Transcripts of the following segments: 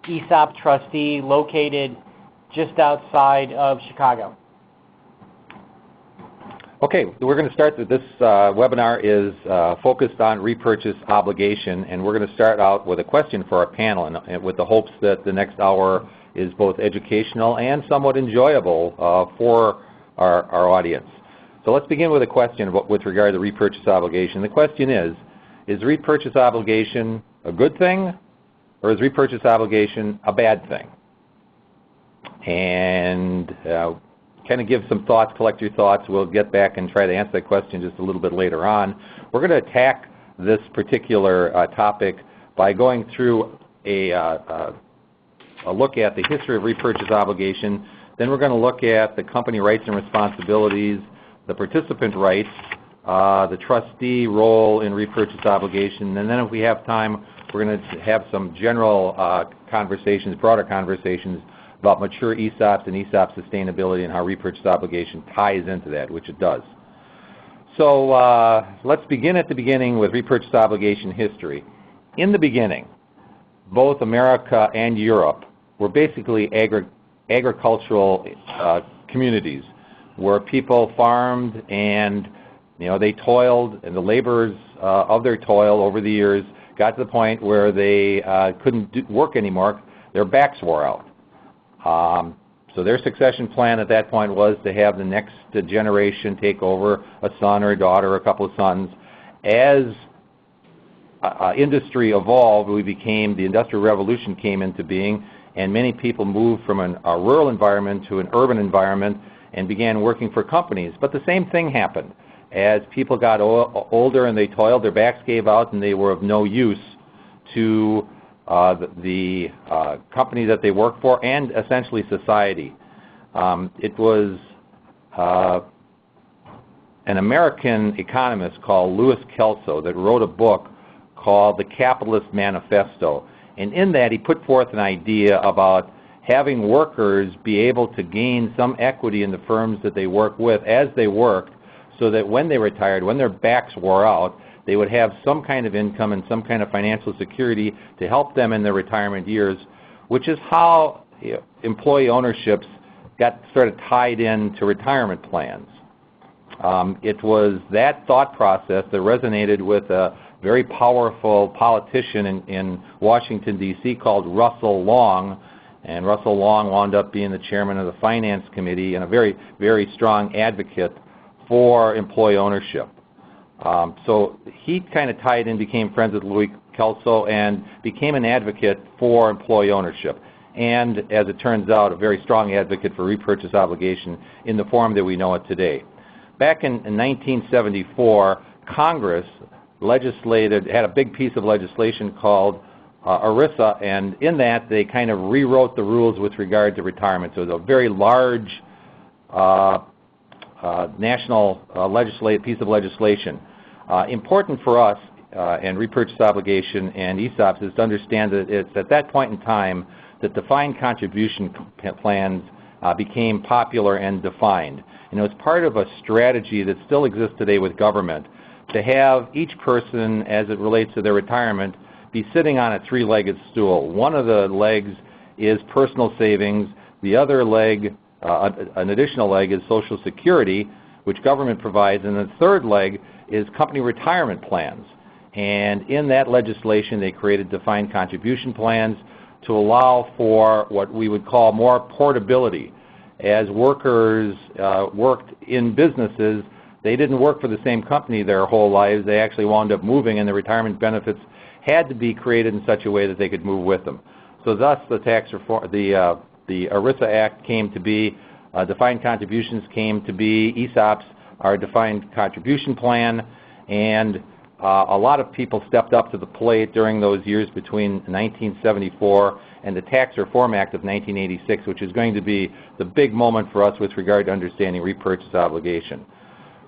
ESOP trustee located just outside of Chicago. Okay, we're going to start with this webinar is focused on repurchase obligation, and we're going to start out with a question for our panel, and with the hopes that the next hour is both educational and somewhat enjoyable for our audience. So let's begin with a question with regard to repurchase obligation. The question is repurchase obligation a good thing, or is repurchase obligation a bad thing? And kind of give some thoughts, collect your thoughts. We'll get back and try to answer that question just a little bit later on. We're going to attack this particular topic by going through a look at the history of repurchase obligation. Then we're going to look at the company rights and responsibilities, the participant rights, the trustee role in repurchase obligation, and then if we have time, we're going to have some general conversations, broader conversations about mature ESOPs and ESOP sustainability and how repurchase obligation ties into that, which it does. So let's begin at the beginning with repurchase obligation history. In the beginning, both America and Europe were basically agricultural communities where people farmed and they toiled, and the laborers of their toil over the years got to the point where they couldn't work anymore. Their backs wore out. So their succession plan at that point was to have the next generation take over, a son or a daughter, or a couple of sons. As industry evolved, the Industrial Revolution came into being, and many people moved from a rural environment to an urban environment and began working for companies. But the same thing happened. As people got older and they toiled, their backs gave out and they were of no use to the company that they worked for and essentially society. It was an American economist called Louis Kelso that wrote a book called The Capitalist Manifesto. And in that he put forth an idea about having workers be able to gain some equity in the firms that they work with as they worked, so that when they retired, when their backs wore out, they would have some kind of income and some kind of financial security to help them in their retirement years, which is how employee ownerships got sort of tied into retirement plans. It was that thought process that resonated with a very powerful politician in Washington, D.C. called Russell Long, and Russell Long wound up being the chairman of the Finance Committee and a very, very strong advocate for employee ownership. So he kind of tied in, became friends with Louis Kelso, and became an advocate for employee ownership. And as it turns out, a very strong advocate for repurchase obligation in the form that we know it today. Back in 1974, Congress had a big piece of legislation called ERISA, and in that they kind of rewrote the rules with regard to retirement. So it was a very large national piece of legislation. Important for us and repurchase obligation and ESOPs is to understand that it's at that point in time that defined contribution plans became popular and defined. And it was part of a strategy that still exists today with government to have each person, as it relates to their retirement, be sitting on a three-legged stool. One of the legs is personal savings. The other leg, an additional leg, is Social Security, which government provides. And the third leg is company retirement plans. And in that legislation, they created defined contribution plans to allow for what we would call more portability. As workers worked in businesses, they didn't work for the same company their whole lives. They actually wound up moving, and the retirement benefits had to be created in such a way that they could move with them. So thus, the tax reform, the ERISA Act came to be, defined contributions came to be, ESOPs are a defined contribution plan, and a lot of people stepped up to the plate during those years between 1974 and the Tax Reform Act of 1986, which is going to be the big moment for us with regard to understanding repurchase obligation.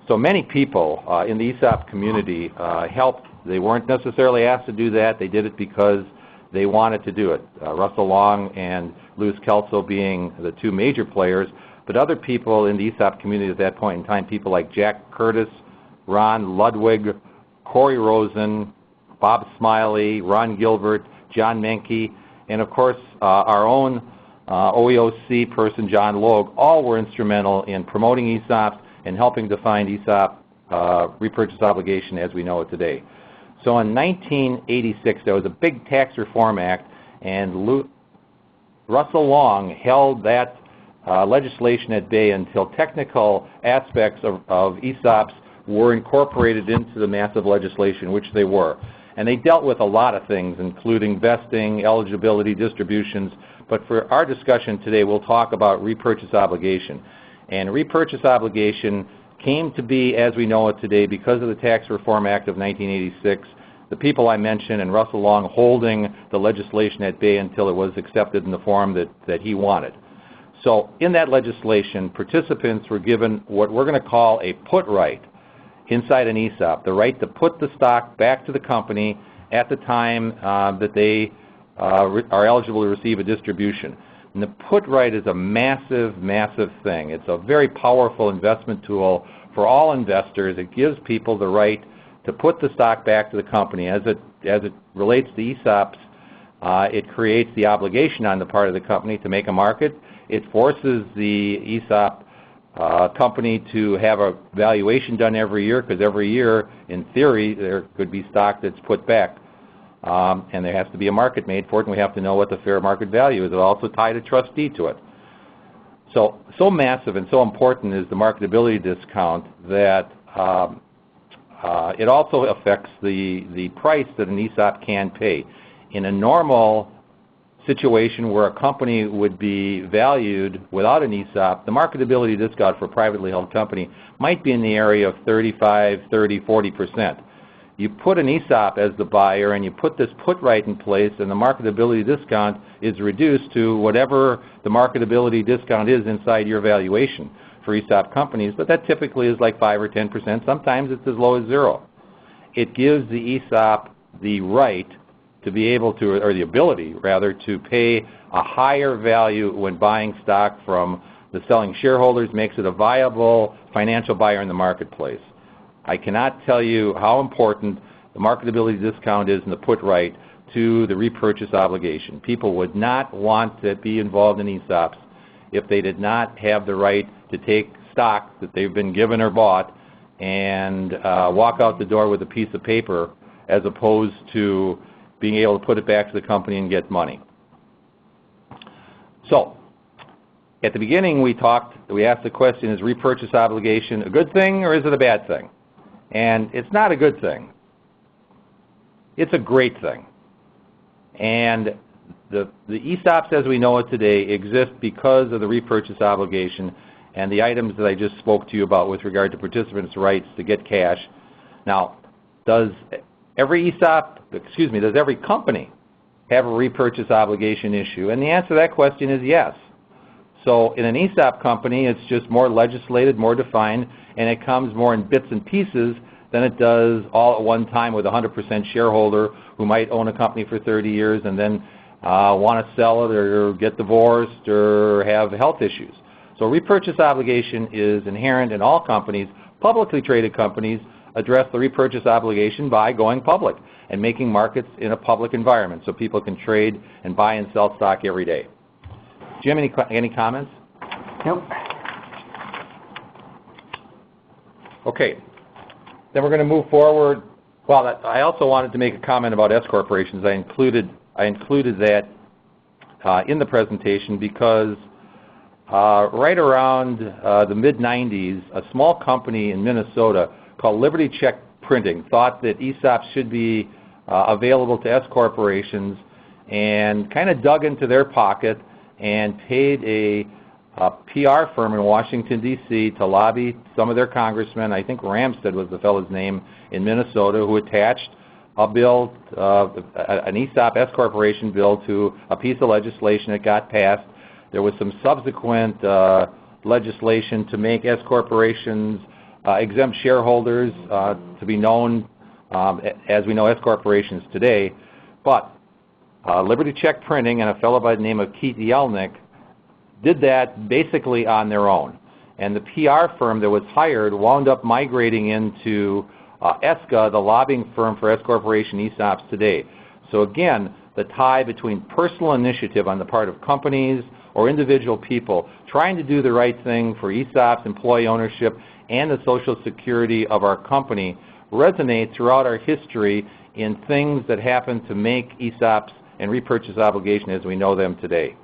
So many people in the ESOP community helped. They weren't necessarily asked to do that. They did it because they wanted to do it. Russell Long and Louis Kelso being the two major players, but other people in the ESOP community at that point in time, people like Jack Curtis, Ron Ludwig, Corey Rosen, Bob Smiley, Ron Gilbert, John Menke, and of course our own OEOC person, John Logue, all were instrumental in promoting ESOPs and helping define ESOP repurchase obligation as we know it today. So in 1986, there was a big tax reform act, and Russell Long held that legislation at bay until technical aspects of ESOPs were incorporated into the massive legislation, which they were. And they dealt with a lot of things, including vesting, eligibility, distributions. But for our discussion today, we'll talk about repurchase obligation. And repurchase obligation came to be as we know it today because of the Tax Reform Act of 1986, the people I mentioned, and Russell Long holding the legislation at bay until it was accepted in the form that he wanted. So in that legislation, participants were given what we're going to call a put right inside an ESOP, the right to put the stock back to the company at the time that they are eligible to receive a distribution. And the put right is a massive, massive thing. It's a very powerful investment tool for all investors. It gives people the right to put the stock back to the company. As it relates to ESOPs, it creates the obligation on the part of the company to make a market. It forces the ESOP company to have a valuation done every year, because every year, in theory, there could be stock that's put back. And there has to be a market made for it, and we have to know what the fair market value is. It also tied a trustee to it. So massive and so important is the marketability discount that it also affects the price that an ESOP can pay. In a normal situation where a company would be valued without an ESOP, the marketability discount for a privately held company might be in the area of 35, 30, 40%. You put an ESOP as the buyer and you put this put right in place, and the marketability discount is reduced to whatever the marketability discount is inside your valuation for ESOP companies, but that typically is like 5 or 10%. Sometimes it's as low as 0. It gives the ESOP the right to be able to, or the ability rather, to pay a higher value when buying stock from the selling shareholders, makes it a viable financial buyer in the marketplace. I cannot tell you how important the marketability discount is in the put right to the repurchase obligation. People would not want to be involved in ESOPs if they did not have the right to take stock that they've been given or bought and walk out the door with a piece of paper, as opposed to being able to put it back to the company and get money. So, at the beginning we asked the question, is repurchase obligation a good thing or is it a bad thing? And it's not a good thing. It's a great thing. And the ESOPs as we know it today exist because of the repurchase obligation and the items that I just spoke to you about with regard to participants' rights to get cash. Now, does every company have a repurchase obligation issue? And the answer to that question is yes. So in an ESOP company, it's just more legislated, more defined, and it comes more in bits and pieces than it does all at one time with a 100% shareholder who might own a company for 30 years and then want to sell it or get divorced or have health issues. So repurchase obligation is inherent in all companies. Publicly traded companies address the repurchase obligation by going public and making markets in a public environment so people can trade and buy and sell stock every day. Jim, any comments? Nope. Okay. Then we're going to move forward. Well, I also wanted to make a comment about S corporations. I included that in the presentation because right around the mid-90s, a small company in Minnesota called Liberty Check Printing thought that ESOPs should be available to S corporations, and kind of dug into their pocket and paid a PR firm in Washington, D.C. to lobby some of their congressmen. I think Ramstad was the fellow's name in Minnesota, who attached a bill, an ESOP S corporation bill, to a piece of legislation that got passed. There was some subsequent legislation to make S corporations exempt shareholders to be known as we know S corporations today. But Liberty Check Printing and a fellow by the name of Keith Yelnick did that basically on their own. And the PR firm that was hired wound up migrating into ESCA, the lobbying firm for S corporation ESOPs today. So again, the tie between personal initiative on the part of companies or individual people trying to do the right thing for ESOPs, employee ownership, and the social security of our company resonate throughout our history in things that happen to make ESOPs and repurchase obligation as we know them today.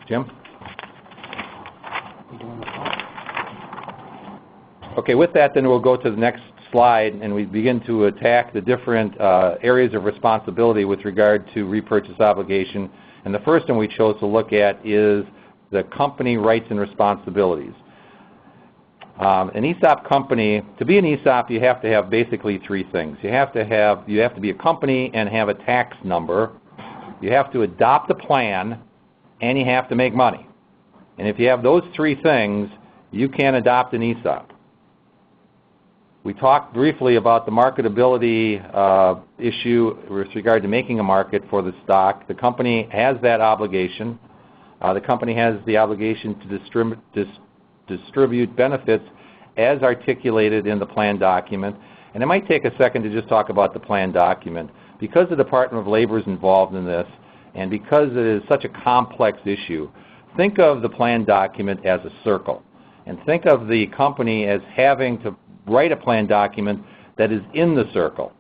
Jim? Okay, with that, then we'll go to the next slide, and we begin to attack the different areas of responsibility with regard to repurchase obligation. And the first one we chose to look at is the company rights and responsibilities. An ESOP company, to be an ESOP, you have to have basically three things. You have to be a company and have a tax number. You have to adopt a plan, and you have to make money. And if you have those three things, you can adopt an ESOP. We talked briefly about the marketability issue with regard to making a market for the stock. The company has that obligation. The company has the obligation to distribute benefits as articulated in the plan document. And it might take a second to just talk about the plan document. Because the Department of Labor is involved in this, and because it is such a complex issue, think of the plan document as a circle. And think of the company as having to write a plan document that is in the circle.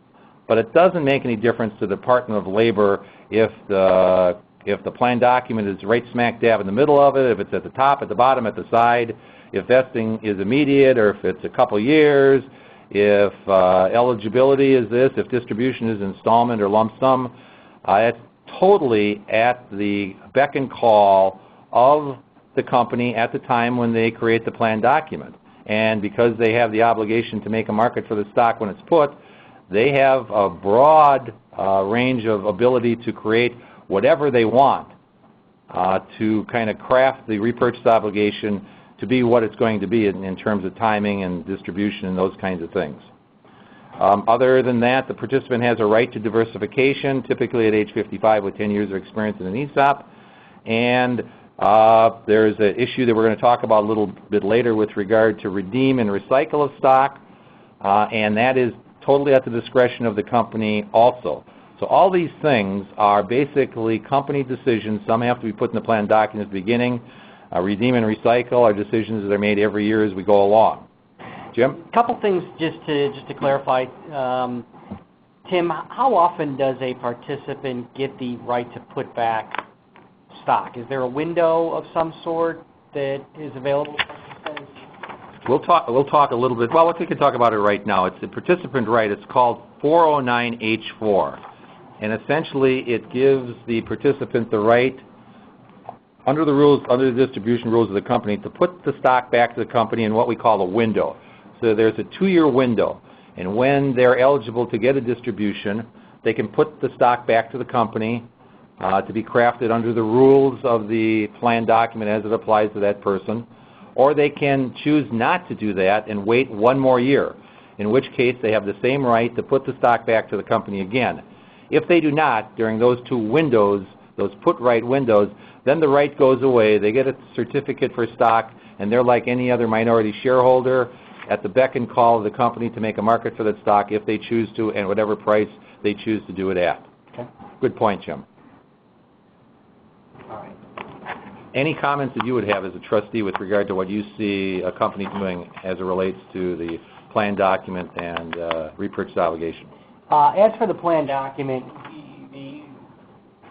But it doesn't make any difference to the Department of Labor if the plan document is right smack dab in the middle of it, if it's at the top, at the bottom, at the side, if vesting is immediate or if it's a couple years, if eligibility is this, if distribution is installment or lump sum. It's totally at the beck and call of the company at the time when they create the plan document. And because they have the obligation to make a market for the stock when it's put, they have a broad range of ability to create whatever they want to kind of craft the repurchase obligation to be what it's going to be in terms of timing and distribution and those kinds of things. Other than that, the participant has a right to diversification, typically at age 55 with 10 years of experience in an ESOP. And there's an issue that we're going to talk about a little bit later with regard to redeem and recycle of stock, and that is totally at the discretion of the company also. So all these things are basically company decisions. Some have to be put in the plan document at the beginning. Redeem and recycle are decisions that are made every year as we go along. Jim? A couple things just to clarify. Tim, how often does a participant get the right to put back stock? Is there a window of some sort that is available to participants? We'll talk a little bit. Well, we can talk about it right now. It's a participant right. It's called 409H4. And essentially, it gives the participant the right, under the distribution rules of the company, to put the stock back to the company in what we call a window. So there's a 2-year window. And when they're eligible to get a distribution, they can put the stock back to the company to be crafted under the rules of the plan document as it applies to that person. Or they can choose not to do that and wait 1 more year, in which case they have the same right to put the stock back to the company again. If they do not, during those 2 windows, those put right windows, then the right goes away. They get a certificate for stock, and they're like any other minority shareholder at the beck and call of the company to make a market for that stock if they choose to, and whatever price they choose to do it at. Okay. Good point, Jim. All right. Any comments that you would have as a trustee with regard to what you see a company doing as it relates to the plan document and repurchase obligation? As for the plan document,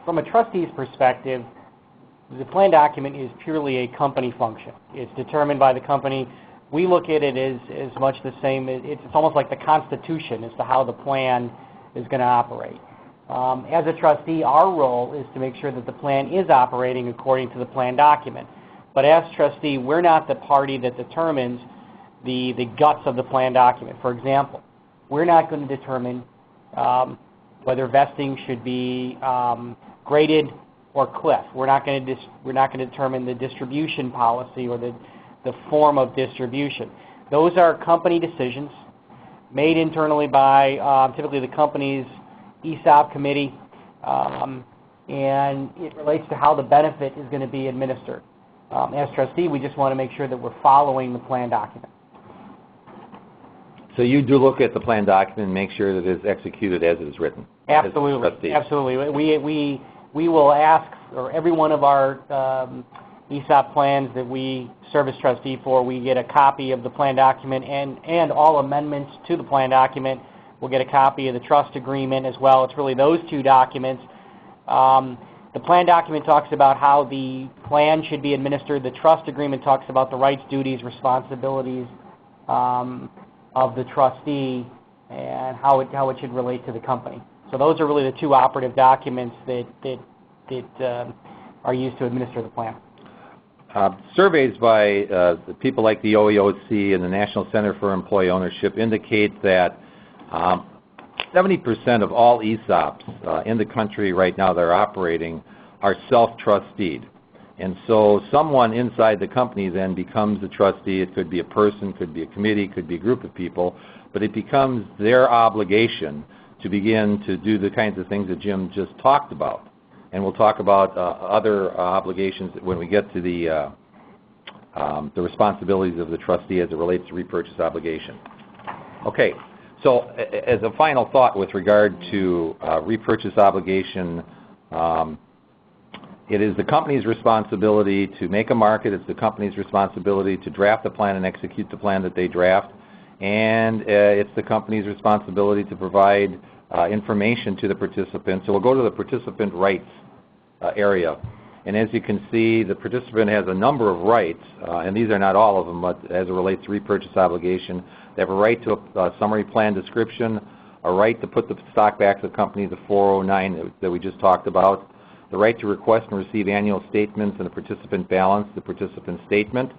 from a trustee's perspective, the plan document is purely a company function. It's determined by the company. We look at it as much the same. It's almost like the Constitution as to how the plan is going to operate. As a trustee, our role is to make sure that the plan is operating according to the plan document. But as trustee, we're not the party that determines the guts of the plan document. For example, we're not going to determine whether vesting should be graded or cliff. We're not going to determine the distribution policy or the form of distribution. Those are company decisions made internally by typically the company's ESOP committee, and it relates to how the benefit is going to be administered. As trustee, we just want to make sure that we're following the plan document. So you do look at the plan document and make sure that it is executed as it is written? Absolutely. Absolutely. We will ask, or every one of our ESOP plans that we serve as trustee for, we get a copy of the plan document and all amendments to the plan document. We'll get a copy of the trust agreement as well. It's really those two documents. The plan document talks about how the plan should be administered. The trust agreement talks about the rights, duties, responsibilities of the trustee and how it should relate to the company. So those are really the two operative documents that are used to administer the plan. Surveys by people like the OEOC and the National Center for Employee Ownership indicate that 70% of all ESOPs in the country right now that are operating are self-trusteed. And so someone inside the company then becomes the trustee. It could be a person, could be a committee, could be a group of people, but it becomes their obligation to begin to do the kinds of things that Jim just talked about. And we'll talk about other obligations when we get to the responsibilities of the trustee as it relates to repurchase obligation. Okay, so as a final thought with regard to repurchase obligation, it is the company's responsibility to make a market. It's the company's responsibility to draft the plan and execute the plan that they draft. And it's the company's responsibility to provide information to the participants. So we'll go to the participant rights area. And as you can see, the participant has a number of rights, and these are not all of them, but as it relates to repurchase obligation, they have a right to a summary plan description, a right to put the stock back to the company, the 409 that we just talked about, the right to request and receive annual statements and the participant balance, the participant statement,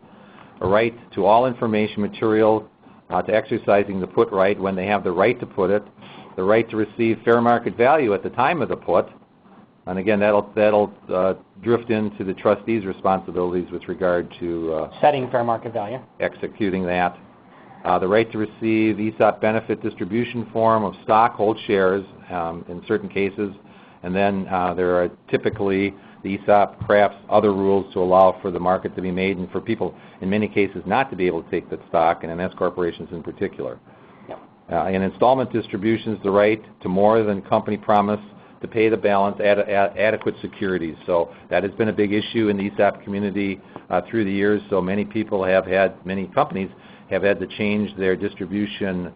a right to all information material, to exercising the put right when they have the right to put it, the right to receive fair market value at the time of the put, and again, that'll drift into the trustee's responsibilities with regard to setting fair market value, executing that. The right to receive ESOP benefit distribution form of stock, hold shares in certain cases, and then there are typically the ESOP crafts other rules to allow for the market to be made and for people in many cases not to be able to take that stock, and in S corporations in particular. Yep. In installment distributions, the right to more than company promise to pay the balance at adequate securities. So that has been a big issue in the ESOP community through the years. So many companies have had to change their distribution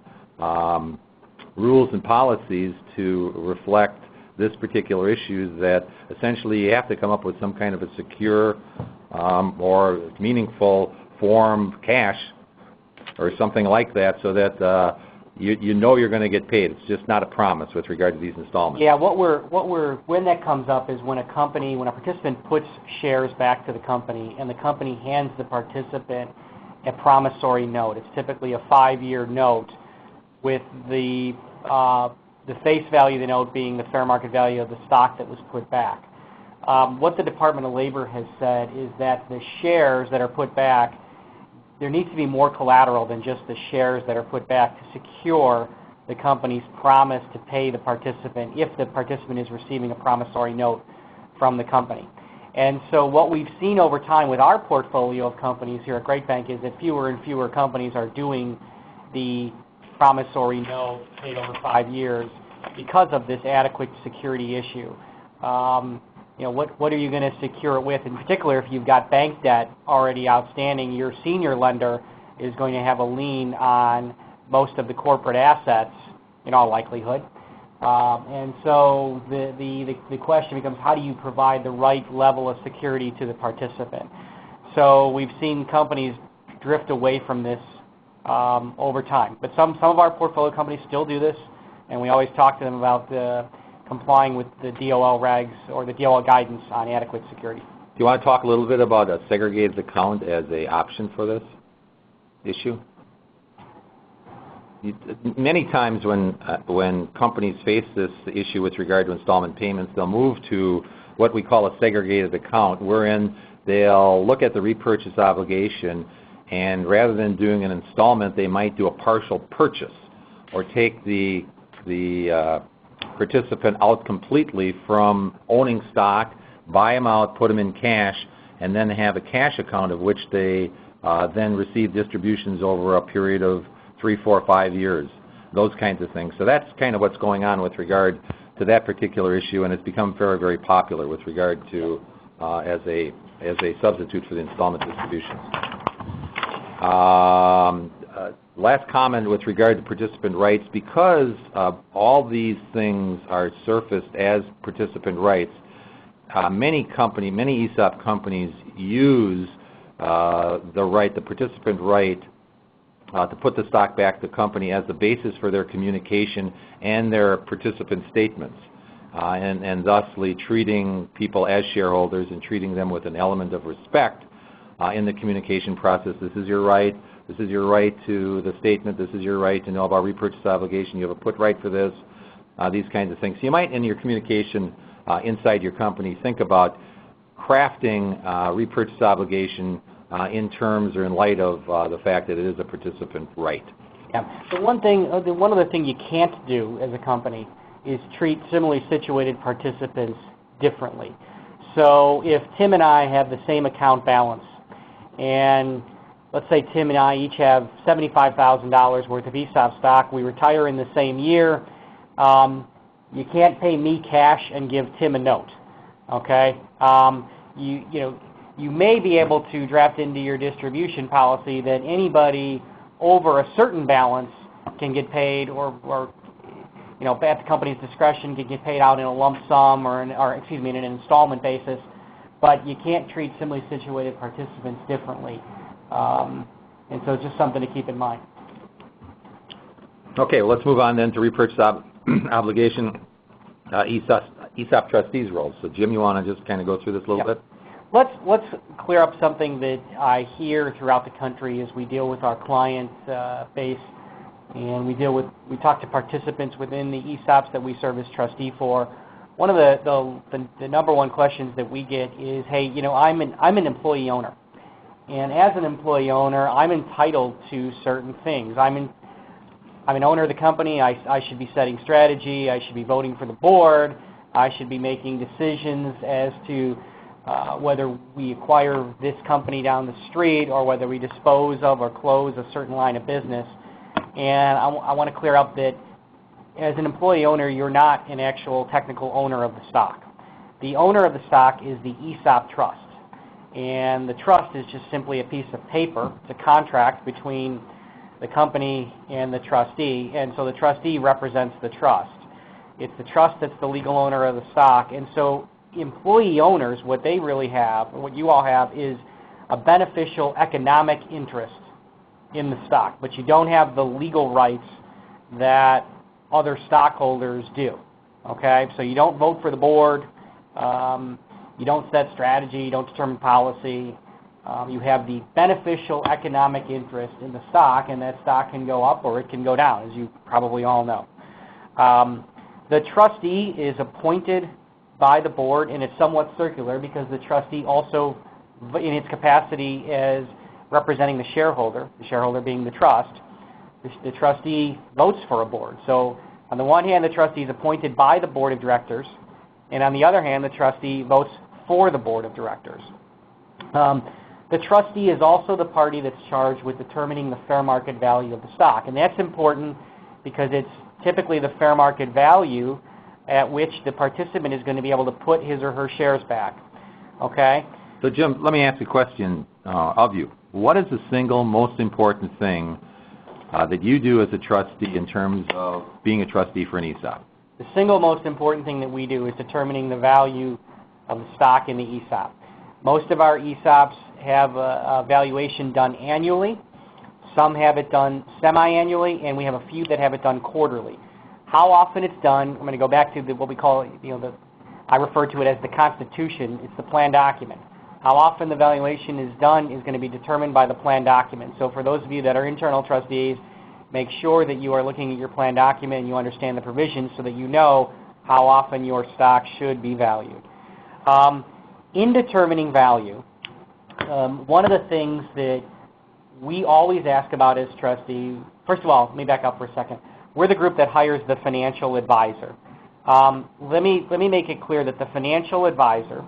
rules and policies to reflect this particular issue, that essentially you have to come up with some kind of a secure or meaningful form, cash or something like that, so that you know you're going to get paid. It's just not a promise with regard to these installments. Yeah, when that comes up is when a participant puts shares back to the company and the company hands the participant a promissory note. It's typically a 5-year note with the face value of the note being the fair market value of the stock that was put back. What the Department of Labor has said is that the shares that are put back, there needs to be more collateral than just the shares that are put back to secure the company's promise to pay the participant if the participant is receiving a promissory note from the company. And so what we've seen over time with our portfolio of companies here at GreatBanc is that fewer and fewer companies are doing the promissory note paid over 5 years because of this adequate security issue. What are you going to secure it with? In particular, if you've got bank debt already outstanding, your senior lender is going to have a lien on most of the corporate assets in all likelihood. And so the question becomes, how do you provide the right level of security to the participant? So we've seen companies drift away from this over time. But some of our portfolio companies still do this, and we always talk to them about complying with the DOL regs or the DOL guidance on adequate security. Do you want to talk a little bit about a segregated account as an option for this issue? Many times when companies face this issue with regard to installment payments, they'll move to what we call a segregated account, wherein they'll look at the repurchase obligation, and rather than doing an installment, they might do a partial purchase or take the participant out completely from owning stock, buy them out, put them in cash, and then have a cash account of which they then receive distributions over a period of 3, 4, 5 years, those kinds of things. So that's kind of what's going on with regard to that particular issue, and it's become very, very popular with regard to as a substitute for the installment distributions. Last comment with regard to participant rights, because all these things are surfaced as participant rights, many ESOP companies use the participant right to put the stock back to the company as the basis for their communication and their participant statements, and thusly treating people as shareholders and treating them with an element of respect in the communication process. This is your right. This is your right to the statement. This is your right to know about repurchase obligation. You have a put right for this, these kinds of things. So you might, in your communication inside your company, think about crafting repurchase obligation in terms or in light of the fact that it is a participant right. Yeah. So one other thing you can't do as a company is treat similarly situated participants differently. So if Tim and I have the same account balance, and let's say Tim and I each have $75,000 worth of ESOP stock, we retire in the same year, you can't pay me cash and give Tim a note, okay? You may be able to draft into your distribution policy that anybody over a certain balance can get paid, or at the company's discretion, can get paid out in a lump sum in an installment basis, but you can't treat similarly situated participants differently. And so it's just something to keep in mind. Okay, well, let's move on then to repurchase obligation, ESOP trustees' roles. So, Jim, you want to just kind of go through this a little bit? Let's clear up something that I hear throughout the country as we deal with our client base, and we talk to participants within the ESOPs that we serve as trustee for. One of the number one questions that we get is, hey, I'm an employee owner, and as an employee owner, I'm entitled to certain things. I'm an owner of the company. I should be setting strategy. I should be voting for the board. I should be making decisions as to whether we acquire this company down the street or whether we dispose of or close a certain line of business. And I want to clear up that as an employee owner, you're not an actual technical owner of the stock. The owner of the stock is the ESOP trust. And the trust is just simply a piece of paper. It's a contract between the company and the trustee. And so the trustee represents the trust. It's the trust that's the legal owner of the stock. And so employee owners, what they really have, or what you all have, is a beneficial economic interest in the stock. But you don't have the legal rights that other stockholders do. Okay? So you don't vote for the board. You don't set strategy. You don't determine policy. You have the beneficial economic interest in the stock, and that stock can go up or it can go down, as you probably all know. The trustee is appointed by the board, and it's somewhat circular because the trustee also, in its capacity as representing the shareholder being the trust, the trustee votes for a board. So on the one hand, the trustee is appointed by the board of directors, and on the other hand, the trustee votes for the board of directors. The trustee is also the party that's charged with determining the fair market value of the stock, and that's important because it's typically the fair market value at which the participant is going to be able to put his or her shares back. Okay? So, Jim, let me ask a question of you. What is the single most important thing that you do as a trustee in terms of being a trustee for an ESOP? The single most important thing that we do is determining the value of the stock in the ESOP. Most of our ESOPs have a valuation done annually. Some have it done semi-annually, and we have a few that have it done quarterly. How often it's done, I'm going to go back to what we call, I refer to it as the Constitution. It's the plan document. How often the valuation is done is going to be determined by the plan document. So for those of you that are internal trustees, make sure that you are looking at your plan document and you understand the provisions so that you know how often your stock should be valued. In determining value, one of the things that we always ask about as trustees, first of all, let me back up for a second. We're the group that hires the financial advisor. Let me make it clear that the financial advisor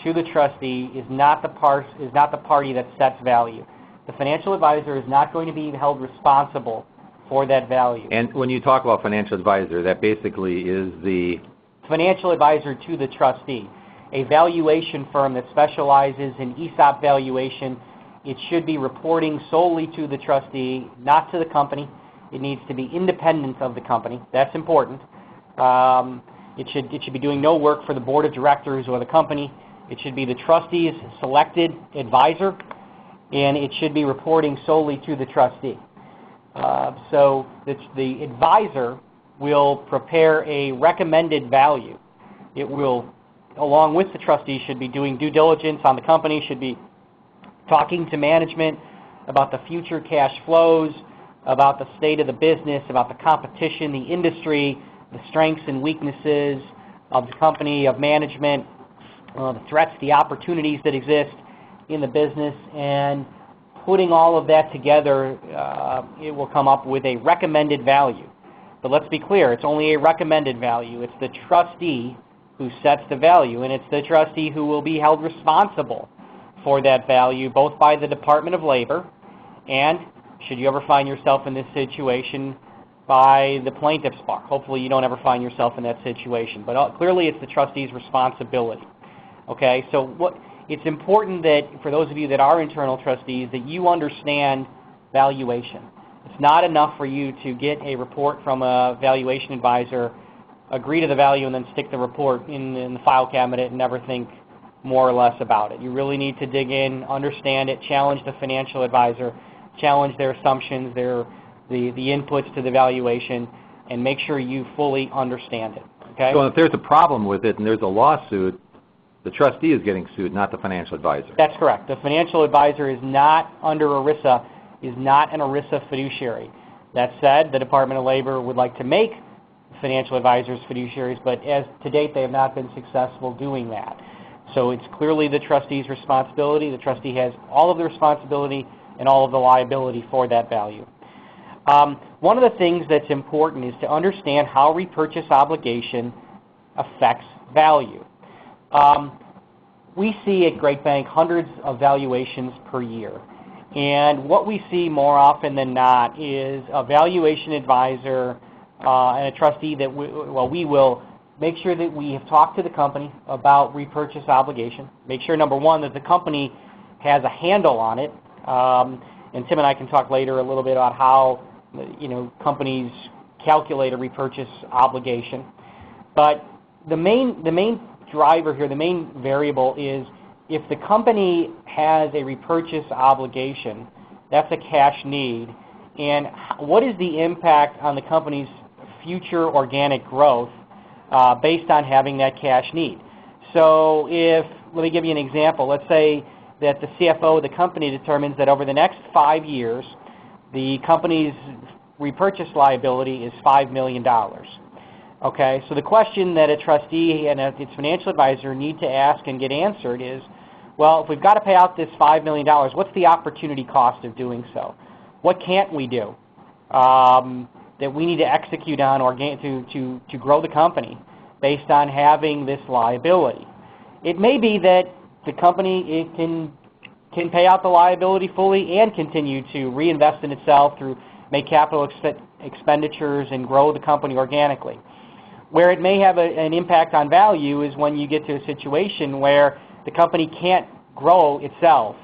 to the trustee is not the party that sets value. the financial advisor is not going to be held responsible for that value. And when you talk about financial advisor, that basically is the financial advisor to the trustee, a valuation firm that specializes in ESOP valuation. It should be reporting solely to the trustee, not to the company. It needs to be independent of the company. That's important. It should be doing no work for the board of directors or the company. It should be the trustee's selected advisor, and it should be reporting solely to the trustee. So the advisor will prepare a recommended value. It will, along with the trustee, should be doing due diligence on the company, should be talking to management about the future cash flows, about the state of the business, about the competition, the industry, the strengths and weaknesses of the company, of management, the threats, the opportunities that exist in the business, and putting all of that together, it will come up with a recommended value. But let's be clear, it's only a recommended value. It's the trustee who sets the value, and it's the trustee who will be held responsible for that value, both by the Department of Labor and, should you ever find yourself in this situation, by the plaintiff's bar. Hopefully you don't ever find yourself in that situation, but clearly it's the trustee's responsibility. Okay, so it's important that for those of you that are internal trustees that you understand valuation. It's not enough for you to get a report from a valuation advisor, agree to the value, and then stick the report in the file cabinet and never think more or less about it. You really need to dig in, understand it, challenge the financial advisor, challenge their assumptions, the inputs to the valuation, and make sure you fully understand it. Okay? So if there's a problem with it and there's a lawsuit, the trustee is getting sued, not the financial advisor. That's correct. The financial advisor is not under ERISA, is not an ERISA fiduciary. That said, the Department of Labor would like to make financial advisors fiduciaries, but as to date they have not been successful doing that. So it's clearly the trustee's responsibility. The trustee has all of the responsibility and all of the liability for that value. One of the things that's important is to understand how repurchase obligation affects value. We see at GreatBanc hundreds of valuations per year. And what we see more often than not is a valuation advisor and a trustee that we will make sure that we have talked to the company about repurchase obligation. Make sure, number one, that the company has a handle on it. And Tim and I can talk later a little bit about how companies calculate a repurchase obligation. But the main driver here, the main variable is if the company has a repurchase obligation, that's a cash need, and what is the impact on the company's future organic growth based on having that cash need? So let me give you an example. Let's say that the CFO of the company determines that over the next 5 years, the company's repurchase liability is $5 million. Okay, so the question that a trustee and its financial advisor need to ask and get answered is, well, if we've got to pay out this $5 million, what's the opportunity cost of doing so? What can't we do that we need to execute on to grow the company based on having this liability? It may be that the company can pay out the liability fully and continue to reinvest in itself through make capital expenditures and grow the company organically. Where it may have an impact on value is when you get to a situation where the company can't grow itself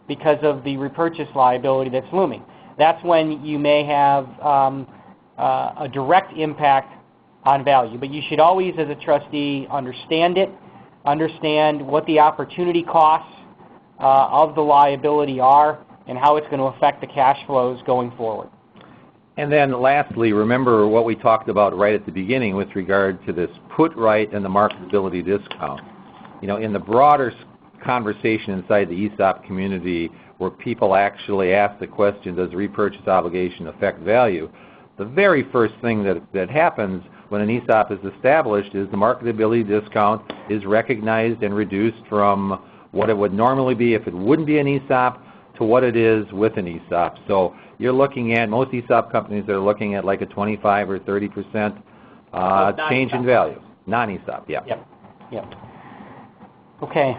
because of the repurchase liability that's looming. That's when you may have a direct impact on value. But you should always, as a trustee, understand it, understand what the opportunity costs of the liability are and how it's going to affect the cash flows going forward. And then lastly, remember what we talked about right at the beginning with regard to this put right and the marketability discount. In the broader conversation inside the ESOP community where people actually ask the question, does repurchase obligation affect value? The very first thing that happens when an ESOP is established is the marketability discount is recognized and reduced from what it would normally be if it wouldn't be an ESOP to what it is with an ESOP. So you're looking at, most ESOP companies are looking at like a 25 or 30% change in value. Non-ESOP, yeah. Yep. Okay,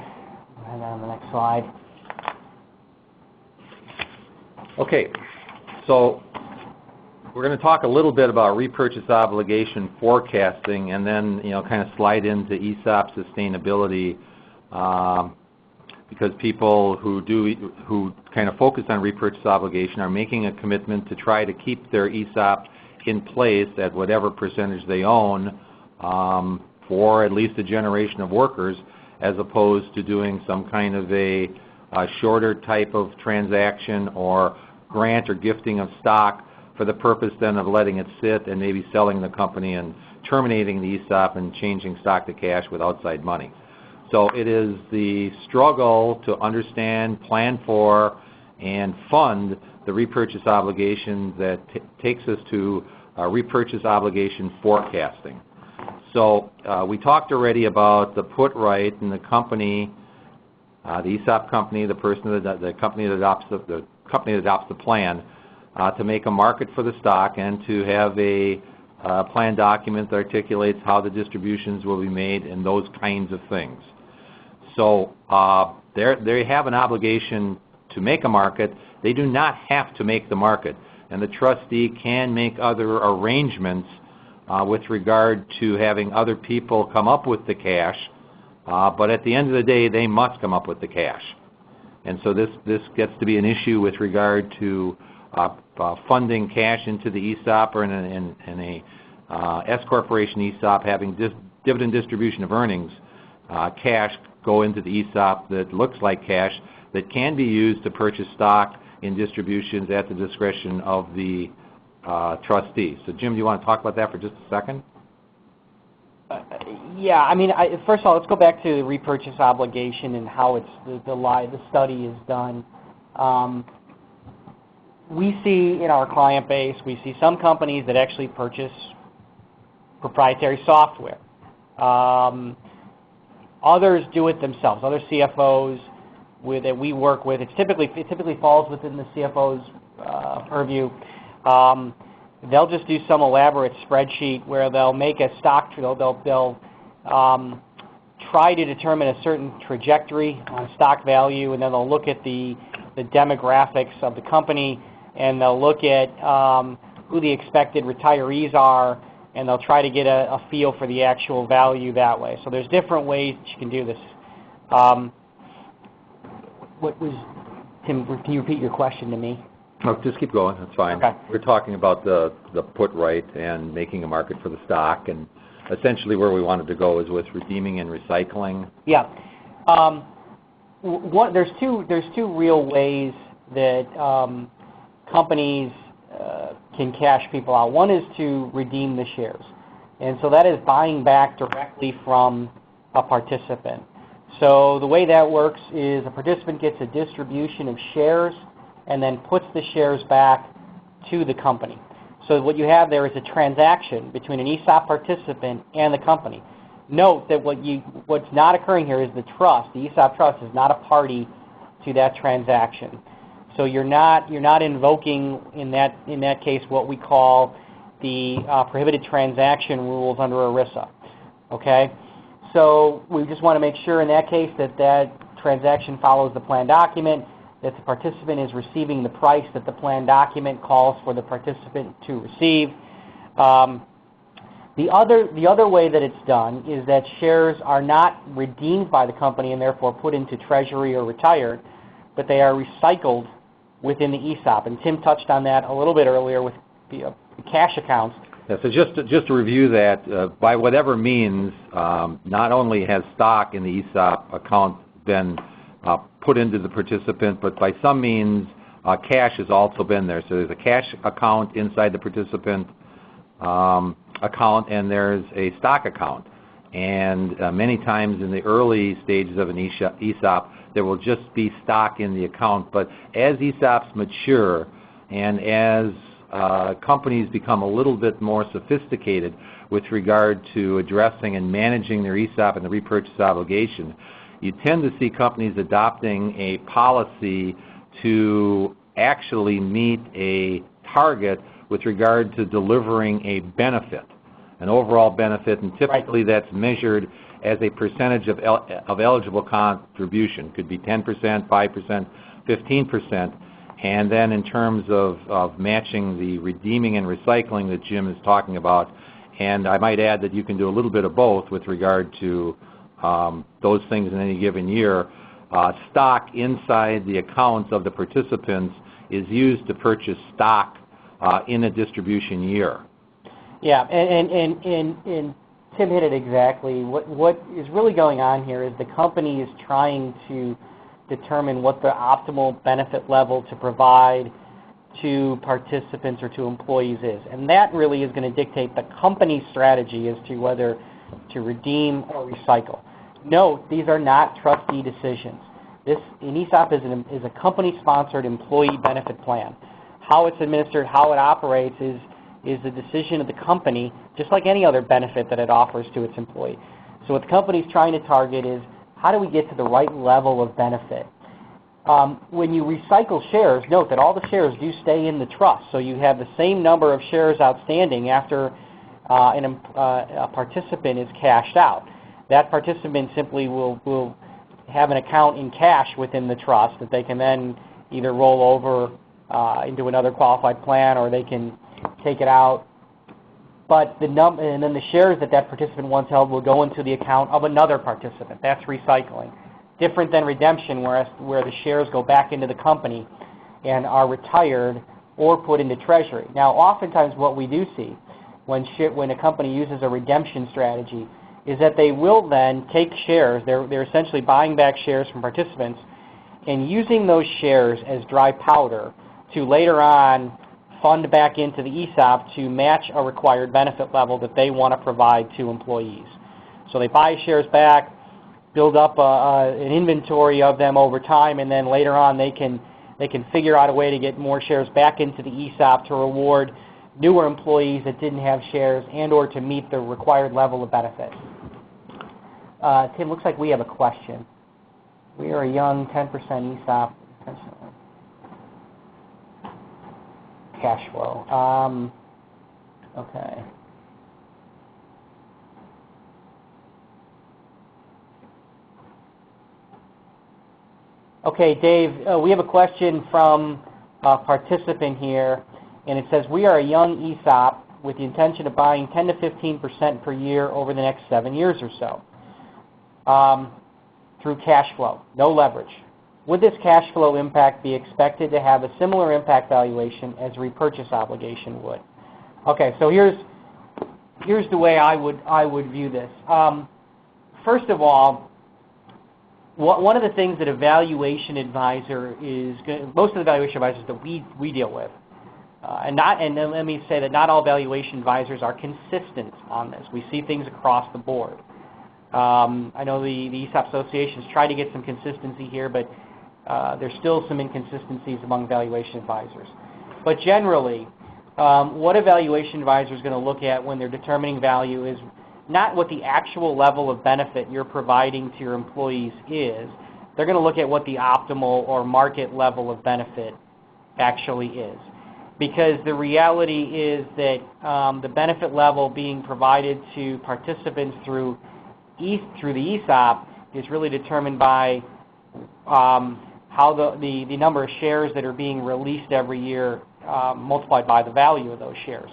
and on the next slide. Okay, so we're going to talk a little bit about repurchase obligation forecasting, and then kind of slide into ESOP sustainability, because people who kind of focus on repurchase obligation are making a commitment to try to keep their ESOP in place at whatever percentage they own for at least a generation of workers, as opposed to doing some kind of a shorter type of transaction or grant or gifting of stock for the purpose then of letting it sit and maybe selling the company and terminating the ESOP and changing stock to cash with outside money. So it is the struggle to understand, plan for, and fund the repurchase obligation that takes us to repurchase obligation forecasting. So we talked already about the put right in the company, the ESOP company, the company that adopts the plan to make a market for the stock and to have a plan document that articulates how the distributions will be made and those kinds of things. So they have an obligation to make a market. They do not have to make the market, and the trustee can make other arrangements with regard to having other people come up with the cash, but at the end of the day, they must come up with the cash. And so this gets to be an issue with regard to funding cash into the ESOP or in a S corporation ESOP, having dividend distribution of earnings, cash go into the ESOP that looks like cash that can be used to purchase stock in distributions at the discretion of the trustee. So Jim, do you want to talk about that for just a second? Yeah, I mean, first of all, let's go back to the repurchase obligation and how it's the study is done. We see in our client base, we see some companies that actually purchase proprietary software. Others do it themselves. Other CFOs that we work with, it typically falls within the CFO's purview. They'll just do some elaborate spreadsheet where they'll make a stock. They'll try to determine a certain trajectory on stock value, and then they'll look at the demographics of the company, and they'll look at who the expected retirees are, and they'll try to get a feel for the actual value that way. So there's different ways that you can do this. Tim, can you repeat your question to me? No, just keep going. That's fine. Okay. We're talking about the put right and making a market for the stock, and essentially where we wanted to go is with redeeming and recycling. Yeah. There's two real ways that companies can cash people out. One is to redeem the shares, and so that is buying back directly from a participant. So the way that works is a participant gets a distribution of shares and then puts the shares back to the company. So what you have there is a transaction between an ESOP participant and the company. Note that what's not occurring here is the trust. The ESOP trust is not a party to that transaction. So you're not invoking in that case what we call the prohibited transaction rules under ERISA. Okay? So we just want to make sure in that case that transaction follows the plan document, that the participant is receiving the price that the plan document calls for the participant to receive. The other way that it's done is that shares are not redeemed by the company and therefore put into treasury or retired, but they are recycled within the ESOP. And Tim touched on that a little bit earlier with the cash accounts. Yeah, so just to review that, by whatever means, not only has stock in the ESOP account been put into the participant, but by some means, cash has also been there. So there's a cash account inside the participant account, and there's a stock account. And many times in the early stages of an ESOP, there will just be stock in the account. But as ESOPs mature and as companies become a little bit more sophisticated with regard to addressing and managing their ESOP and the repurchase obligation, you tend to see companies adopting a policy to actually meet a target with regard to delivering a benefit, an overall benefit, and typically that's measured as a percentage of eligible contribution. Could be 10%, 5%, 15%. And then in terms of matching the redeeming and recycling that Jim is talking about, and I might add that you can do a little bit of both with regard to those things in any given year. Stock inside the accounts of the participants is used to purchase stock in a distribution year. Yeah, and Tim hit it exactly. What is really going on here is the company is trying to determine what the optimal benefit level to provide to participants or to employees is. And that really is going to dictate the company's strategy as to whether to redeem or recycle. Note, these are not trustee decisions. An ESOP is a company-sponsored employee benefit plan. How it's administered, how it operates is the decision of the company, just like any other benefit that it offers to its employee. So what the company's trying to target is, how do we get to the right level of benefit? When you recycle shares, note that all the shares do stay in the trust, so you have the same number of shares outstanding after a participant is cashed out. That participant simply will have an account in cash within the trust that they can then either roll over into another qualified plan, or they can take it out. But and then the shares that participant once held will go into the account of another participant. That's recycling. Different than redemption, where the shares go back into the company and are retired or put into treasury. Now, oftentimes what we do see when a company uses a redemption strategy is that they will then take shares, they're essentially buying back shares from participants and using those shares as dry powder to later on fund back into the ESOP to match a required benefit level that they want to provide to employees. So they buy shares back, build up an inventory of them over time, and then later on they can figure out a way to get more shares back into the ESOP to reward newer employees that didn't have shares and or to meet the required level of benefit. Tim, looks like we have a question. We are a young 10% ESOP. Cash flow. Okay. Okay, Dave, we have a question from a participant here, and it says, we are a young ESOP with the intention of buying 10 to 15% per year over the next 7 years or so through cash flow, no leverage. Would this cash flow impact be expected to have a similar impact valuation as a repurchase obligation would? Okay, so here's the way I would view this. First of all, one of the things that a valuation advisor most of the valuation advisors that we deal with, and let me say that not all valuation advisors are consistent on this. We see things across the board. I know the ESOP associations try to get some consistency here, but there's still some inconsistencies among valuation advisors. But generally, what a valuation advisor is going to look at when they're determining value is not what the actual level of benefit you're providing to your employees is. They're going to look at what the optimal or market level of benefit actually is. Because the reality is that the benefit level being provided to participants through the ESOP is really determined by how the number of shares that are being released every year multiplied by the value of those shares.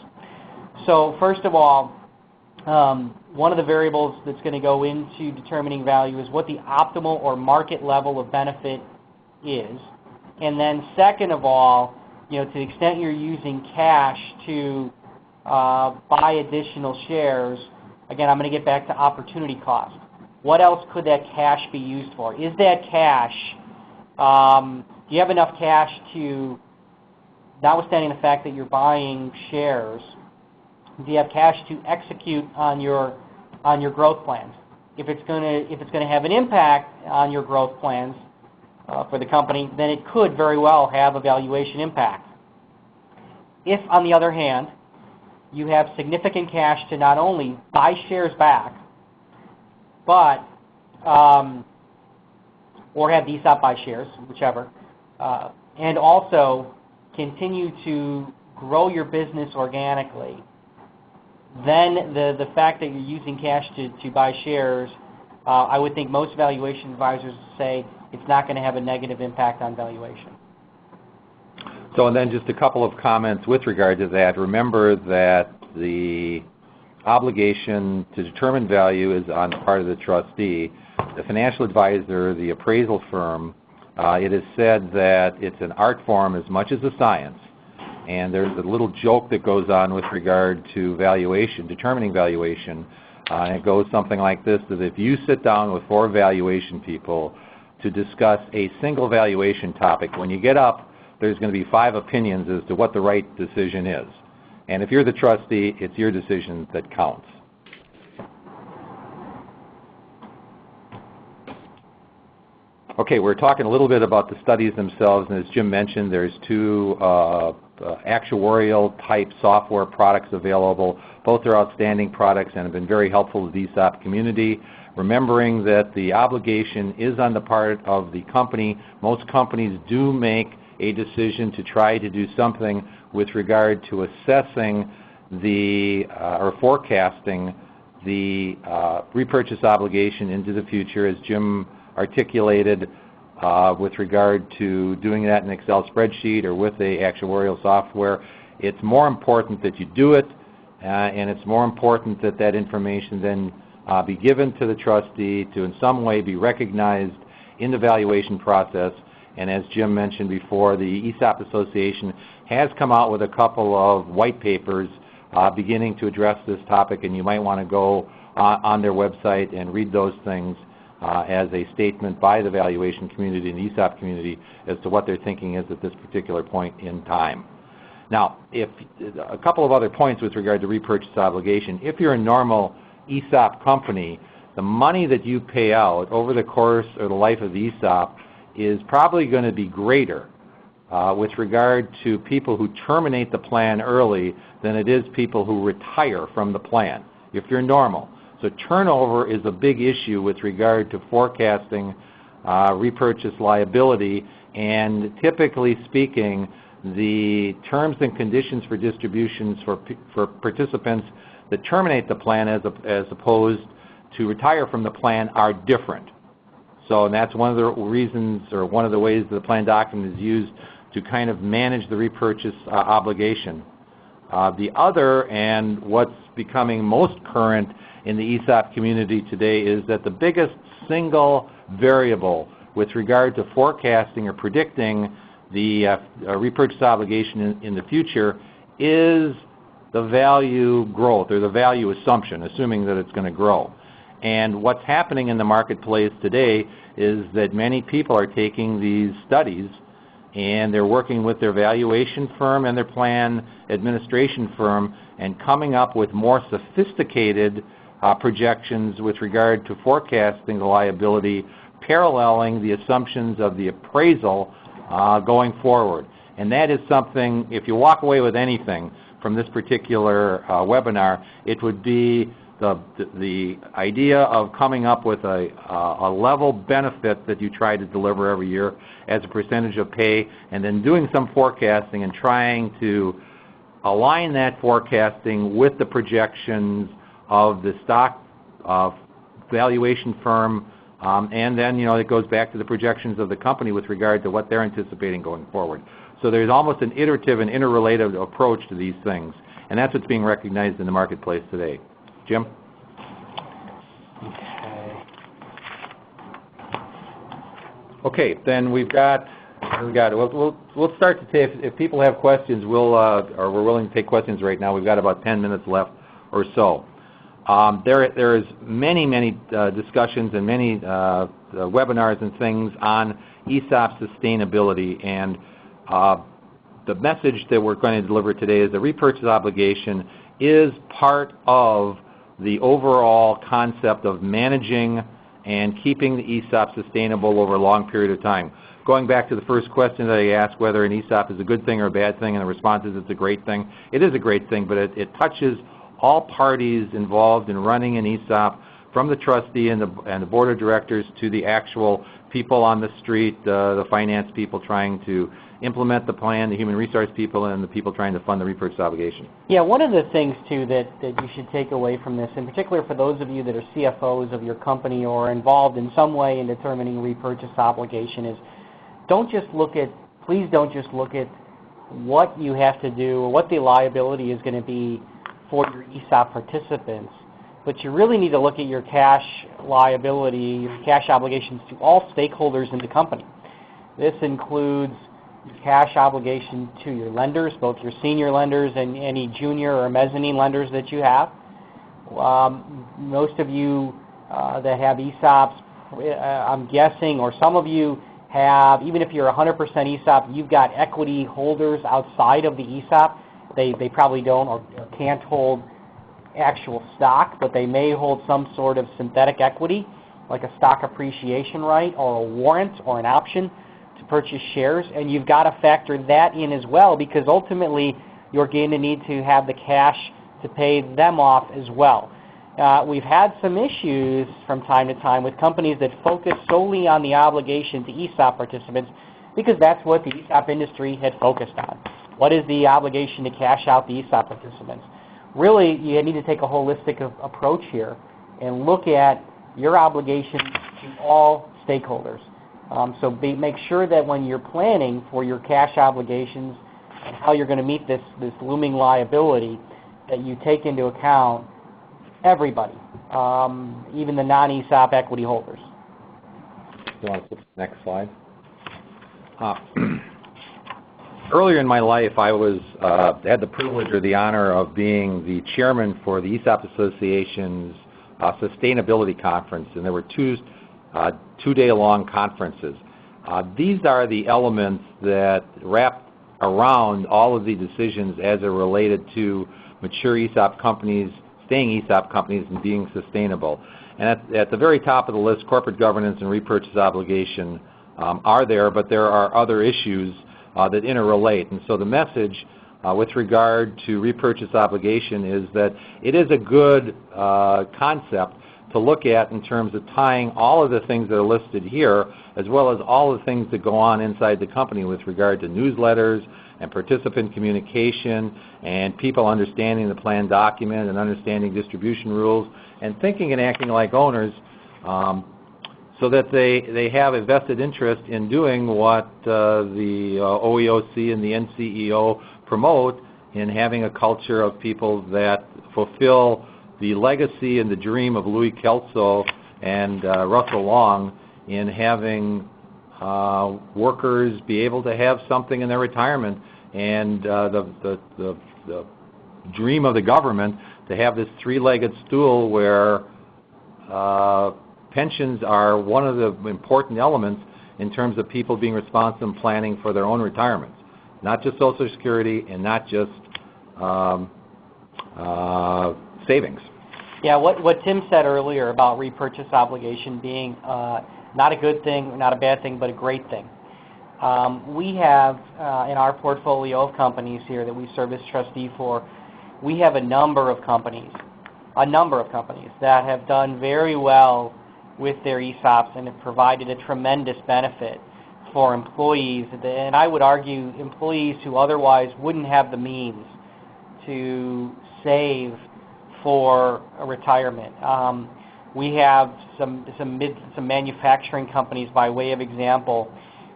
So first of all, one of the variables that's going to go into determining value is what the optimal or market level of benefit is. And then second of all, to the extent you're using cash to buy additional shares, again, I'm going to get back to opportunity cost. What else could that cash be used for? Is that cash, do you have enough cash to, notwithstanding the fact that you're buying shares, do you have cash to execute on your growth plans? If it's going to have an impact on your growth plans for the company, then it could very well have a valuation impact. If, on the other hand, you have significant cash to not only buy shares back, but or have the ESOP buy shares, whichever, and also continue to grow your business organically, then the fact that you're using cash to buy shares, I would think most valuation advisors say it's not going to have a negative impact on valuation. So, and then just a couple of comments with regard to that. Remember that the obligation to determine value is on the part of the trustee. The financial advisor, the appraisal firm, it is said that it's an art form as much as a science. And there's a little joke that goes on with regard to valuation, determining valuation. And it goes something like this, that if you sit down with 4 valuation people to discuss a single valuation topic, when you get up, there's going to be 5 opinions as to what the right decision is. And if you're the trustee, it's your decision that counts. Okay, we're talking a little bit about the studies themselves, and as Jim mentioned, there's 2 actuarial-type software products available. Both are outstanding products and have been very helpful to the ESOP community. Remembering that the obligation is on the part of the company. Most companies do make a decision to try to do something with regard to assessing the or forecasting the repurchase obligation into the future, as Jim articulated, with regard to doing that in an Excel spreadsheet or with a actuarial software. It's more important that you do it, and it's more important that that information then be given to the trustee to in some way be recognized in the valuation process. And as Jim mentioned before, the ESOP Association has come out with a couple of white papers beginning to address this topic, and you might want to go on their website and read those things as a statement by the valuation community and the ESOP community as to what their thinking is at this particular point in time. Now, if a couple of other points with regard to repurchase obligation. If you're a normal ESOP company, the money that you pay out over the course or the life of the ESOP is probably going to be greater with regard to people who terminate the plan early than it is people who retire from the plan, if you're normal. So turnover is a big issue with regard to forecasting repurchase liability, and typically speaking, the terms and conditions for distributions for participants that terminate the plan as opposed to retire from the plan are different. So and that's one of the reasons or one of the ways that the plan document is used to kind of manage the repurchase obligation. The other, and what's becoming most current in the ESOP community today, is that the biggest single variable with regard to forecasting or predicting the repurchase obligation in the future is the value growth or the value assumption, assuming that it's going to grow. And what's happening in the marketplace today is that many people are taking these studies and they're working with their valuation firm and their plan administration firm and coming up with more sophisticated projections with regard to forecasting the liability, paralleling the assumptions of the appraisal going forward. And that is something, if you walk away with anything from this particular webinar, it would be the idea of coming up with a level benefit that you try to deliver every year as a percentage of pay, and then doing some forecasting and trying to align that forecasting with the projections of the stock valuation firm, and then it goes back to the projections of the company with regard to what they're anticipating going forward. So there's almost an iterative and interrelated approach to these things, and that's what's being recognized in the marketplace today. Jim? Okay, then we'll start to take, if people have questions, we're willing to take questions right now. We've got about 10 minutes left or so. There is many discussions and many webinars and things on ESOP sustainability, and the message that we're going to deliver today is the repurchase obligation is part of the overall concept of managing and keeping the ESOP sustainable over a long period of time. Going back to the first question that I asked, whether an ESOP is a good thing or a bad thing, and the response is it's a great thing. It is a great thing, but it touches all parties involved in running an ESOP, from the trustee and the board of directors to the actual people on the street, the finance people trying to implement the plan, the human resource people, and the people trying to fund the repurchase obligation. Yeah, one of the things, too, that you should take away from this, in particular for those of you that are CFOs of your company or involved in some way in determining repurchase obligation, is please don't just look at what you have to do or what the liability is going to be for your ESOP participants. But you really need to look at your cash liability, your cash obligations to all stakeholders in the company. This includes your cash obligation to your lenders, both your senior lenders and any junior or mezzanine lenders that you have. Most of you that have ESOPs, I'm guessing, or some of you have, even if you're 100% ESOP, you've got equity holders outside of the ESOP. They probably don't or can't hold actual stock, but they may hold some sort of synthetic equity, like a stock appreciation right or a warrant or an option to purchase shares, and you've got to factor that in as well, because ultimately you're going to need to have the cash to pay them off as well. We've had some issues from time to time with companies that focus solely on the obligation to ESOP participants, because that's what the ESOP industry had focused on. What is the obligation to cash out the ESOP participants? Really, you need to take a holistic approach here and look at your obligation to all stakeholders. Make sure that when you're planning for your cash obligations and how you're going to meet this looming liability, that you take into account everybody, even the non-ESOP equity holders. You want to flip to the next slide? Earlier in my life, I had the privilege or the honor of being the chairman for the ESOP Association's Sustainability Conference, and there were two-day-long conferences. These are the elements that wrap around all of the decisions as they're related to mature ESOP companies, staying ESOP companies, and being sustainable. And at the very top of the list, corporate governance and repurchase obligation are there, but there are other issues that interrelate. And so the message with regard to repurchase obligation is that it is a good concept to look at in terms of tying all of the things that are listed here, as well as all the things that go on inside the company with regard to newsletters and participant communication and people understanding the plan document and understanding distribution rules and thinking and acting like owners, so that they have a vested interest in doing what the OEOC and the NCEO promote, in having a culture of people that fulfill the legacy and the dream of Louis Kelso and Russell Long in having workers be able to have something in their retirement, and the dream of the government to have this three-legged stool where pensions are one of the important elements in terms of people being responsible and planning for their own retirements, not just Social Security and not just savings. Yeah, what Tim said earlier about repurchase obligation being not a good thing, not a bad thing, but a great thing. We have in our portfolio of companies here that we serve as trustee for, we have a number of companies that have done very well with their ESOPs and have provided a tremendous benefit for employees, and I would argue employees who otherwise wouldn't have the means to save for a retirement. We have some manufacturing companies, by way of example,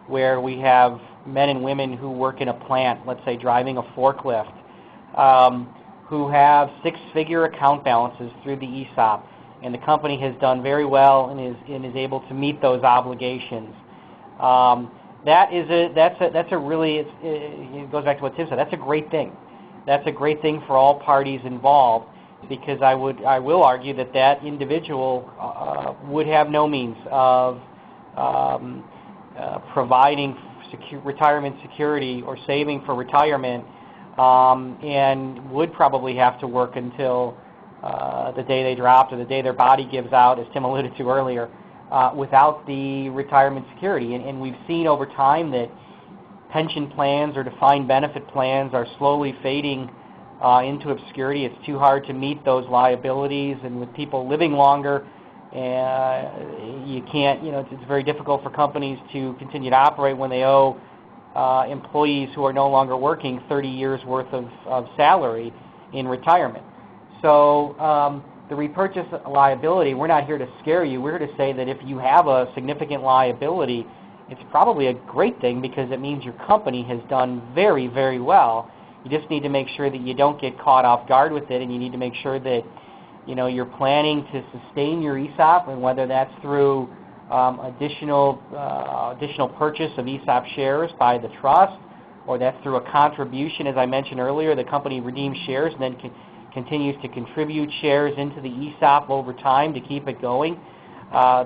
where we have men and women who work in a plant, let's say driving a forklift, who have six-figure account balances through the ESOP, and the company has done very well and is able to meet those obligations. It goes back to what Tim said. That's a great thing. That's a great thing for all parties involved, because I will argue that individual would have no means of providing retirement security or saving for retirement, and would probably have to work until the day they dropped or the day their body gives out, as Tim alluded to earlier, without the retirement security. And we've seen over time that pension plans or defined benefit plans are slowly fading into obscurity. It's too hard to meet those liabilities, and with people living longer, you can't, it's very difficult for companies to continue to operate when they owe employees who are no longer working 30 years worth of salary in retirement. So the repurchase liability, we're not here to scare you. We're here to say that if you have a significant liability it's probably a great thing because it means your company has done very, very well. You just need to make sure that you don't get caught off guard with it, and you need to make sure that you're planning to sustain your ESOP, and whether that's through additional purchase of ESOP shares by the trust, or that's through a contribution. As I mentioned earlier, the company redeems shares and then continues to contribute shares into the ESOP over time to keep it going.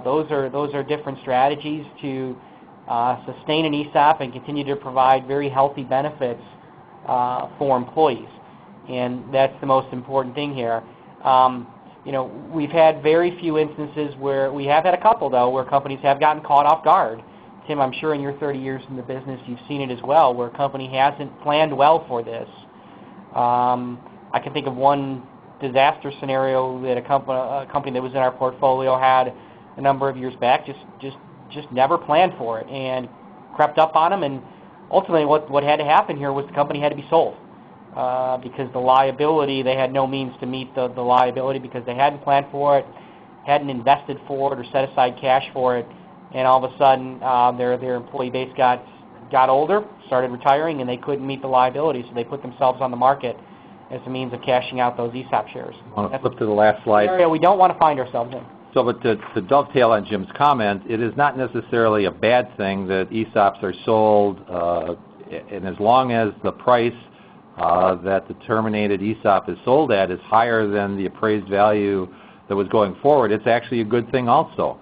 Those are different strategies to sustain an ESOP and continue to provide very healthy benefits for employees, and that's the most important thing here. We've had very few instances where we have had a couple, though, where companies have gotten caught off guard. Tim, I'm sure in your 30 years in the business, you've seen it as well, where a company hasn't planned well for this. I can think of one disaster scenario that a company that was in our portfolio had a number of years back, just never planned for it and crept up on them. And ultimately, what had to happen here was the company had to be sold. Because the liability, they had no means to meet the liability because they hadn't planned for it, hadn't invested for it or set aside cash for it, and all of a sudden their employee base got older, started retiring, and they couldn't meet the liability, so they put themselves on the market as a means of cashing out those ESOP shares. I want to flip to the last slide. Area we don't want to find ourselves in. So, but to dovetail on Jim's comment, it is not necessarily a bad thing that ESOPs are sold, and as long as the price that the terminated ESOP is sold at is higher than the appraised value that was going forward, it's actually a good thing also.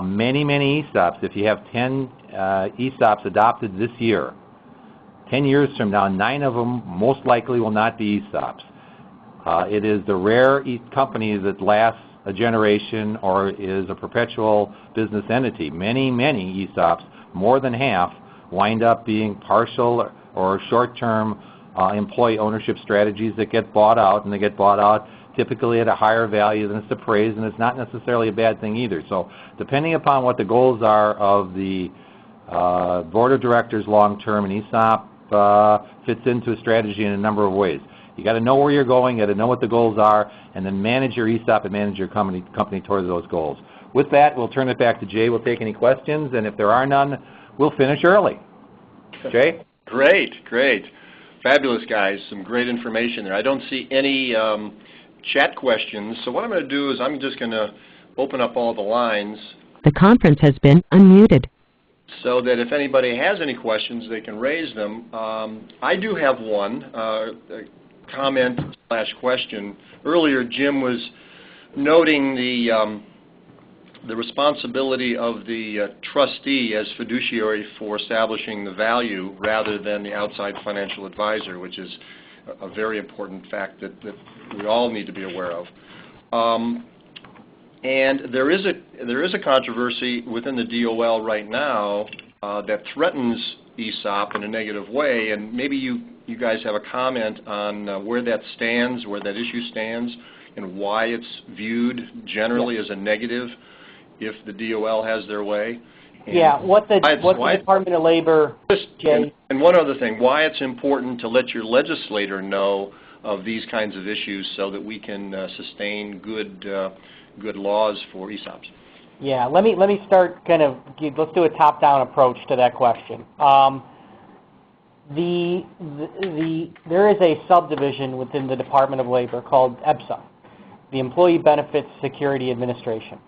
Many ESOPs, if you have 10 ESOPs adopted this year, 10 years from now, 9 of them most likely will not be ESOPs. It is the rare company that lasts a generation or is a perpetual business entity. Many ESOPs, more than half, wind up being partial or short-term employee ownership strategies that get bought out, and they get bought out typically at a higher value than it's appraised, and it's not necessarily a bad thing either. So depending upon what the goals are of the board of directors long-term, an ESOP fits into a strategy in a number of ways. You got to know where you're going, you got to know what the goals are, and then manage your ESOP and manage your company towards those goals. With that, we'll turn it back to Jay. We'll take any questions, and if there are none, we'll finish early. Jay? Great. Fabulous, guys. Some great information there. I don't see any chat questions, so what I'm going to do is I'm just going to open up all the lines. The conference has been unmuted. So that if anybody has any questions, they can raise them. I do have one comment/question. Earlier, Jim was noting the responsibility of the trustee as fiduciary for establishing the value rather than the outside financial advisor, which is a very important fact that we all need to be aware of. And there is a controversy within the DOL right now that threatens ESOP in a negative way, and maybe you guys have a comment on where that issue stands, and why it's viewed generally as a negative if the DOL has their way. And what the Department of Labor, Jay. And one other thing, why it's important to let your legislator know of these kinds of issues so that we can sustain good laws for ESOPs. Yeah, let me start let's do a top-down approach to that question. There is a subdivision within the Department of Labor called EBSA, the Employee Benefits Security Administration.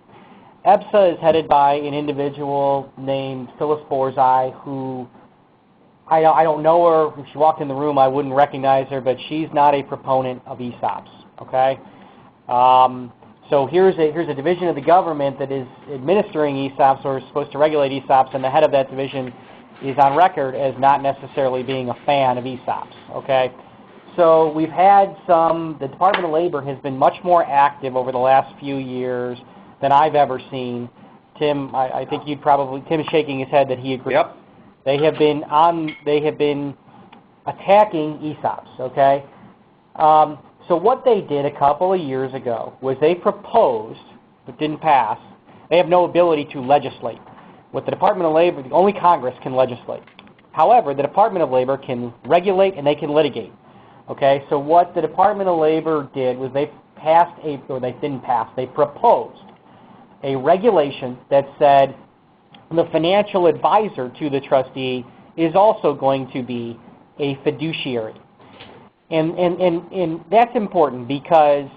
EBSA is headed by an individual named Phyllis Borzai, who I don't know her. If she walked in the room, I wouldn't recognize her, but she's not a proponent of ESOPs, okay? So here's a division of the government that is administering ESOPs or is supposed to regulate ESOPs, and the head of that division is on record as not necessarily being a fan of ESOPs, okay? So we've had the Department of Labor has been much more active over the last few years than I've ever seen. Tim, I think Tim is shaking his head that he agrees. Yep. They have been attacking ESOPs, okay? So what they did a couple of years ago was they proposed, but didn't pass, they have no ability to legislate. With the Department of Labor, only Congress can legislate. However, the Department of Labor can regulate and they can litigate. Okay, so what the Department of Labor did was they proposed a regulation that said the financial advisor to the trustee is also going to be a fiduciary. And that's important because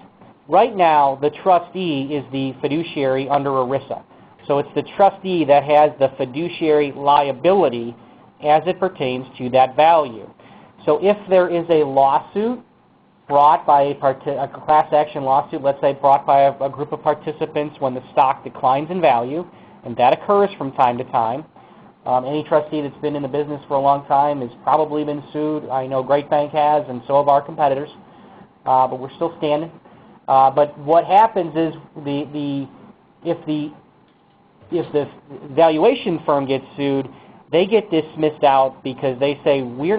right now the trustee is the fiduciary under ERISA. So it's the trustee that has the fiduciary liability as it pertains to that value. So if there is a lawsuit brought by a class action lawsuit, let's say brought by a group of participants when the stock declines in value, and that occurs from time to time. Any trustee that's been in the business for a long time has probably been sued. I know GreatBanc has, and so have our competitors, but we're still standing. But what happens is if the valuation firm gets sued, they get dismissed out because they say we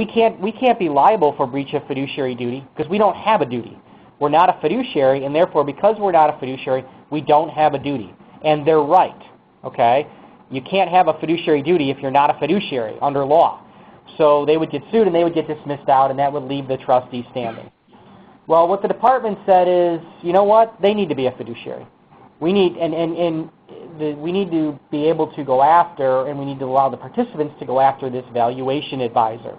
can't be liable for breach of fiduciary duty because we don't have a duty. We're not a fiduciary, and therefore, because we're not a fiduciary, we don't have a duty. And they're right, okay? You can't have a fiduciary duty if you're not a fiduciary under law. So they would get sued and they would get dismissed out, and that would leave the trustee standing. Well, what the department said is, you know what? They need to be a fiduciary. We need we need to be able to go after, and we need to allow the participants to go after this valuation advisor.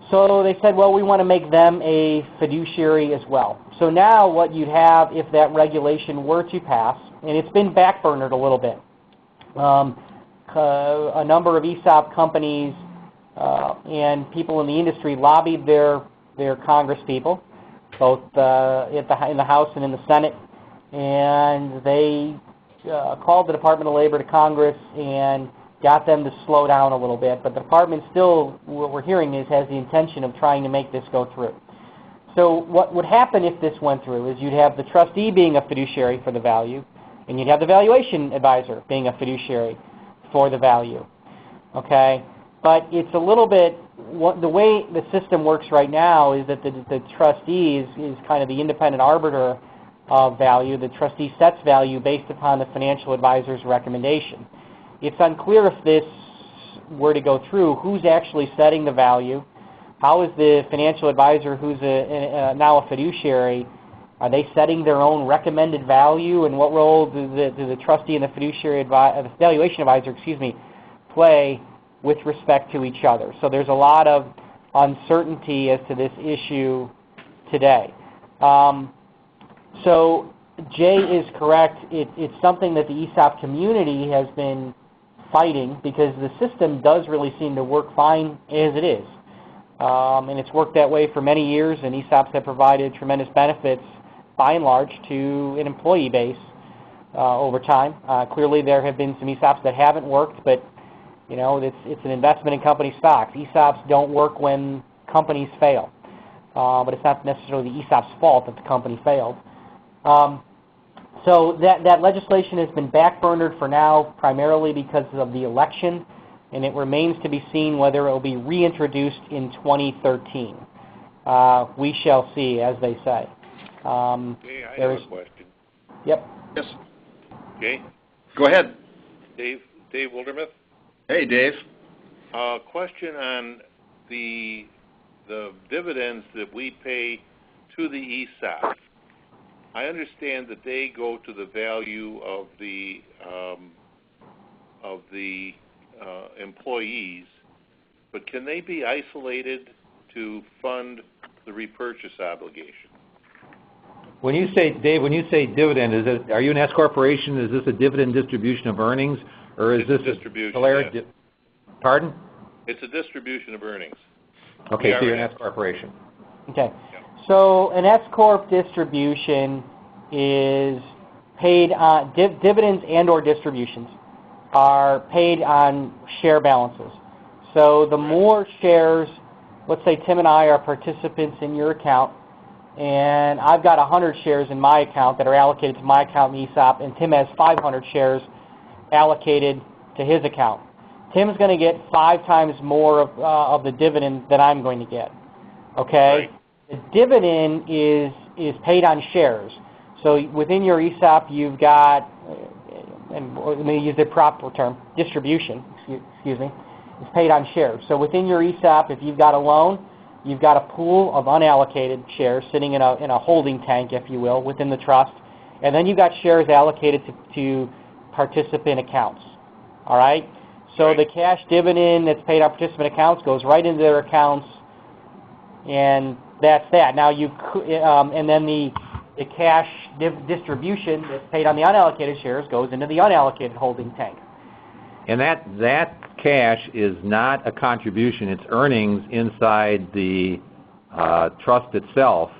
So they said, well, we want to make them a fiduciary as well. So now what you'd have if that regulation were to pass, and it's been backburnered a little bit. A number of ESOP companies and people in the industry lobbied their Congress people, both in the House and in the Senate, and they called the Department of Labor to Congress and got them to slow down a little bit. But the department still, what we're hearing is, has the intention of trying to make this go through. So what would happen if this went through is you'd have the trustee being a fiduciary for the value, and you'd have the valuation advisor being a fiduciary for the value. Okay? But it's a little bit, the way the system works right now is that the trustee is kind of the independent arbiter of value. The trustee sets value based upon the financial advisor's recommendation. It's unclear if this were to go through, who's actually setting the value. How is the financial advisor, who's now a fiduciary, are they setting their own recommended value, and what role do the trustee and the fiduciary the valuation advisor, play with respect to each other? So there's a lot of uncertainty as to this issue today. So Jay is correct. It's something that the ESOP community has been fighting because the system does really seem to work fine as it is. And it's worked that way for many years, and ESOPs have provided tremendous benefits, by and large, to an employee base over time. Clearly, there have been some ESOPs that haven't worked, but you know, it's an investment in company stocks. ESOPs don't work when companies fail, but it's not necessarily the ESOP's fault that the company failed. So that legislation has been backburnered for now, primarily because of the election, and it remains to be seen whether it will be reintroduced in 2013. We shall see, as they say. Jay, I have a question. Yep. Yes. Jay? Go ahead. Dave Wildermuth? Hey, Dave. Question on the dividends that we pay to the ESOP. I understand that they go to the value of the employees, but can they be isolated to fund the repurchase obligation? When you say, Dave, dividend, are you an S corporation? Is this a dividend distribution of earnings, or is this a distribution? Pardon? It's a distribution of earnings. Okay, so you're an S corporation. Okay. So an S corp distribution is paid on dividends and or distributions are paid on share balances. So the more shares, let's say Tim and I are participants in your account, and I've got 100 shares in my account that are allocated to my account in ESOP, and Tim has 500 shares allocated to his account. Tim's going to get 5 times more of the dividend than I'm going to get. Okay? Right. The dividend is paid on shares. So within your ESOP, you've got, and let me use the proper term, distribution, excuse me, it's paid on shares. So within your ESOP, if you've got a loan, you've got a pool of unallocated shares sitting in a holding tank, if you will, within the trust. And then you've got shares allocated to participant accounts. All right? So Right. the cash dividend that's paid on participant accounts goes right into their accounts, and that's that. Now and then the cash distribution that's paid on the unallocated shares goes into the unallocated holding tank. And that cash is not a contribution. It's earnings inside the trust itself.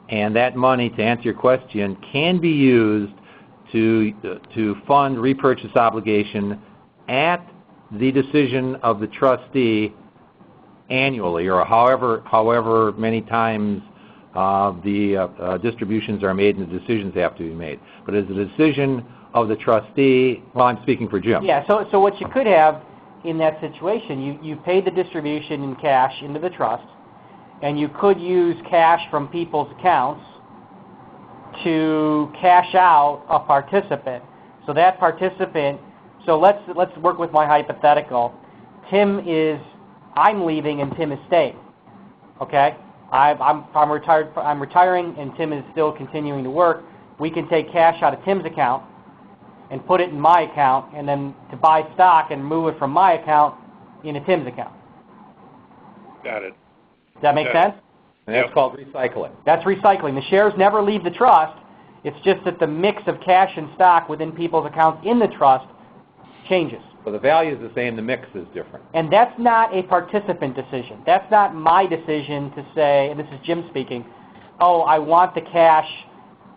And that money, to answer your question, can be used to fund repurchase obligation at the decision of the trustee annually, or however many times the distributions are made and the decisions have to be made. But as a decision of the trustee, well, I'm speaking for Jim. Yeah, so what you could have in that situation, you paid the distribution in cash into the trust, and you could use cash from people's accounts to cash out a participant. So that participant, so let's work with my hypothetical. I'm leaving and Tim is staying. Okay? I'm retiring and Tim is still continuing to work. We can take cash out of Tim's account and put it in my account, and then to buy stock and move it from my account into Tim's account. Got it. Does that make sense? And that's called recycling. That's recycling. The shares never leave the trust. It's just that the mix of cash and stock within people's accounts in the trust changes. So the value is the same, the mix is different. And that's not a participant decision. That's not my decision to say, and this is Jim speaking, oh, I want the cash,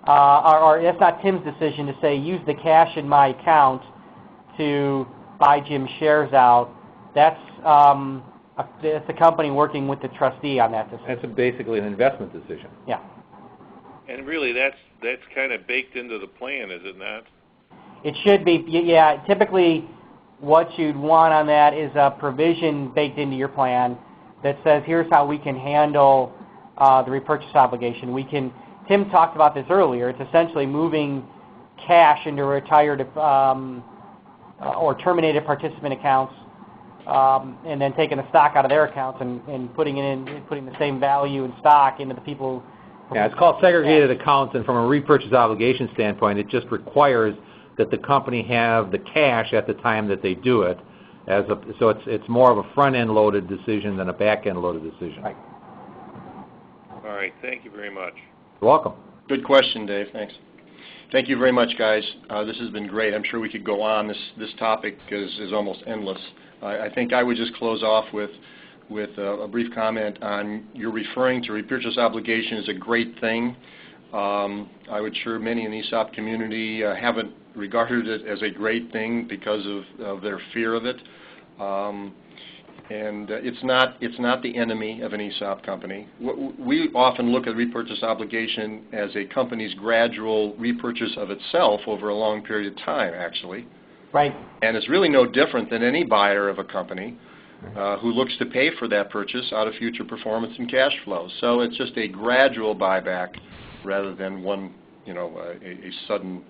or that's not Tim's decision to say, use the cash in my account to buy Jim's shares out. That's the company working with the trustee on that decision. That's basically an investment decision. Yeah. And really, that's kind of baked into the plan, is it not? It should be. Yeah, typically what you'd want on that is a provision baked into your plan that says, here's how we can handle the repurchase obligation. Tim talked about this earlier. It's essentially moving cash into retired or terminated participant accounts, and then taking the stock out of their accounts and putting the same value in stock into the people. Yeah, it's called segregated accounts, and from a repurchase obligation standpoint, it just requires that the company have the cash at the time that they do it. So it's more of a front-end loaded decision than a back-end loaded decision. Right. All right. Thank you very much. You're welcome. Good question, Dave. Thanks. Thank you very much, guys. This has been great. I'm sure we could go on. This topic is almost endless. I think I would just close off with a brief comment on you're referring to repurchase obligation as a great thing. I would sure many in the ESOP community haven't regarded it as a great thing because of their fear of it. And it's not the enemy of an ESOP company. We often look at repurchase obligation as a company's gradual repurchase of itself over a long period of time, actually. Right. And it's really no different than any buyer of a company who looks to pay for that purchase out of future performance and cash flow. So it's just a gradual buyback rather than one, a sudden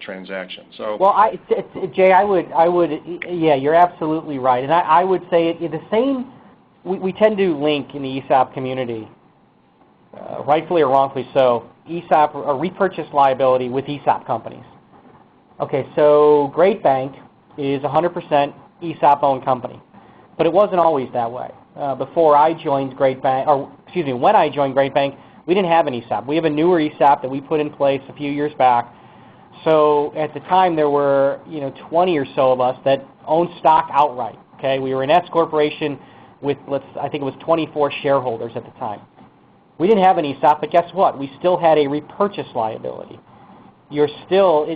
transaction. So well, Jay, I would, yeah, you're absolutely right, and I would say the same. We tend to link in the ESOP community, rightfully or wrongfully so, ESOP or repurchase liability with ESOP companies. Okay, so GreatBanc is 100% ESOP-owned company, but it wasn't always that way. Before I joined GreatBanc, or excuse me, when I joined GreatBanc, we didn't have an ESOP. We have a newer ESOP that we put in place a few years back. So at the time, there were 20 or so of us that owned stock outright. Okay, we were an S corporation with I think it was 24 shareholders at the time. We didn't have an ESOP, but guess what? We still had a repurchase liability. You're still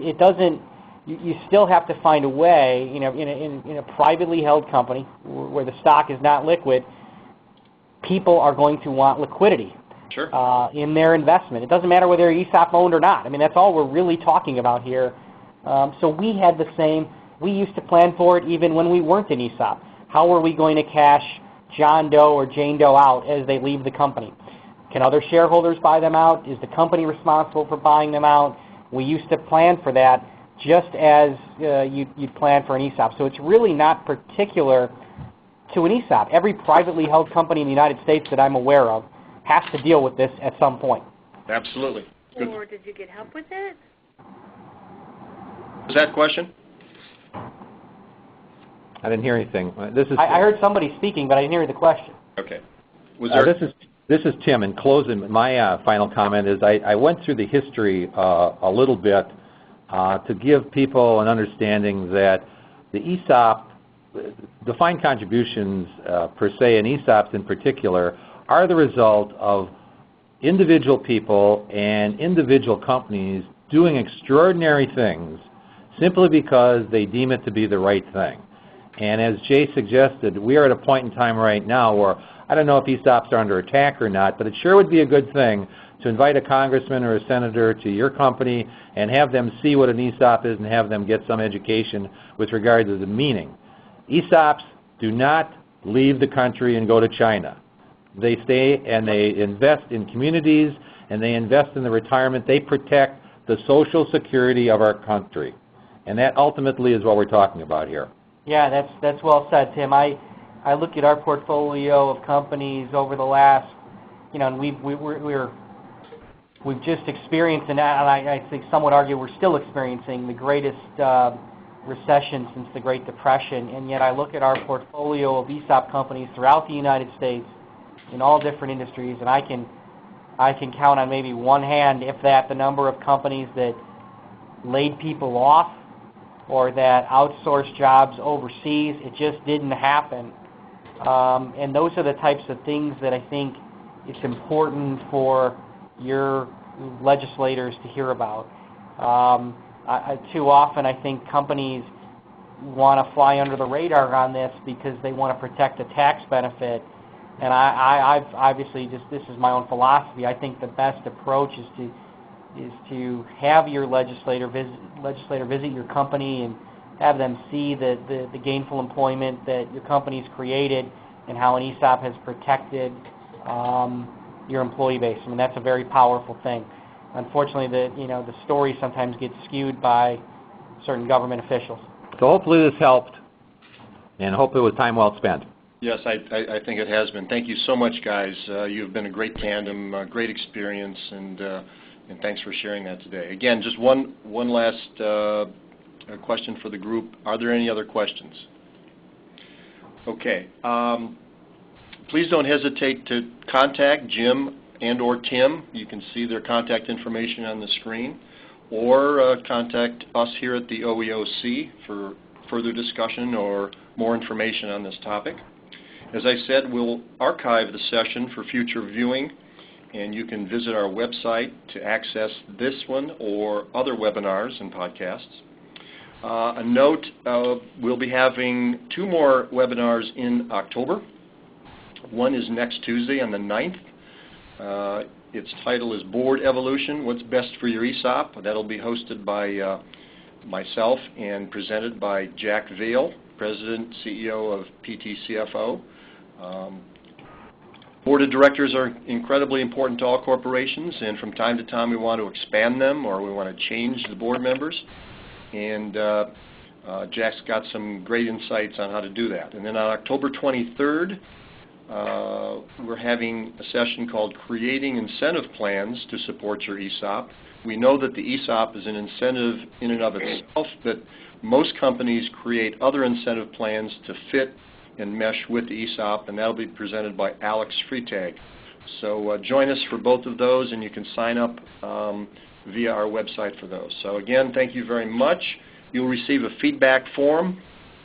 you still have to find a way in a privately held company where the stock is not liquid. People are going to want liquidity. Sure. In their investment. It doesn't matter whether they're ESOP owned or not. I mean, that's all we're really talking about here. So we had the same. We used to plan for it even when we weren't in ESOP. How are we going to cash John Doe or Jane Doe out as they leave the company? Can other shareholders buy them out? Is the company responsible for buying them out? We used to plan for that just as you'd plan for an ESOP. So it's really not particular to an ESOP. Every privately held company in the United States that I'm aware of has to deal with this at some point. Absolutely. Good. Or did you get help with it? Was that a question? I didn't hear anything. I heard somebody speaking, but I didn't hear the question. Okay. Was there... This is Tim. In closing, my final comment is I went through the history a little bit to give people an understanding that the ESOP, defined contributions per se, and ESOPs in particular, are the result of individual people and individual companies doing extraordinary things simply because they deem it to be the right thing. And as Jay suggested, we are at a point in time right now where I don't know if ESOPs are under attack or not, but it sure would be a good thing to invite a congressman or a senator to your company and have them see what an ESOP is and have them get some education with regard to the meaning. ESOPs do not leave the country and go to China. They stay and they invest in communities and they invest in the retirement. They protect the social security of our country. And that ultimately is what we're talking about here. Yeah, that's well said, Tim. I look at our portfolio of companies over the last, and we've just experienced, and I think some would argue we're still experiencing the greatest recession since the Great Depression, and yet I look at our portfolio of ESOP companies throughout the United States in all different industries, and I can count on maybe one hand, if that, the number of companies that laid people off or that outsourced jobs overseas. It just didn't happen. And those are the types of things that I think it's important for your legislators to hear about. Too often I think companies want to fly under the radar on this because they want to protect the tax benefit. And I've obviously this is my own philosophy. I think the best approach is to have your legislator visit your company and have them see the gainful employment that your company's created and how an ESOP has protected your employee base. I mean, that's a very powerful thing. Unfortunately, the story sometimes gets skewed by certain government officials. So hopefully this helped, and hopefully it was time well spent. Yes, I think it has been. Thank you so much, guys. You've been a great tandem, great experience, and thanks for sharing that today. Again, just one last question for the group. Are there any other questions? Okay. Please don't hesitate to contact Jim and or Tim. You can see their contact information on the screen, or contact us here at the OEOC for further discussion or more information on this topic. As I said, we'll archive the session for future viewing, and you can visit our website to access this one or other webinars and podcasts. A note, we'll be having 2 more webinars in October. One is next Tuesday on the 9th. Its title is Board Evolution, What's Best for Your ESOP? That'll be hosted by myself and presented by Jack Vail, President, CEO of PTCFO. Board of directors are incredibly important to all corporations, and from time to time we want to expand them or we want to change the board members. And Jack's got some great insights on how to do that. And then on October 23rd, we're having a session called Creating Incentive Plans to Support Your ESOP. We know that the ESOP is an incentive in and of itself, but most companies create other incentive plans to fit and mesh with the ESOP, and that'll be presented by Alex Freitag. So join us for both of those, and you can sign up via our website for those. So again, thank you very much. You'll receive a feedback form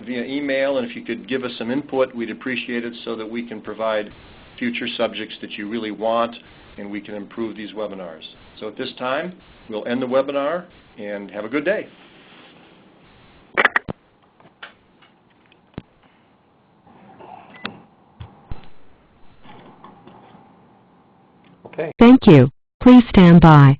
via email, and if you could give us some input, we'd appreciate it so that we can provide future subjects that you really want, and we can improve these webinars. So at this time, we'll end the webinar, and have a good day. Thank you. Please stand by.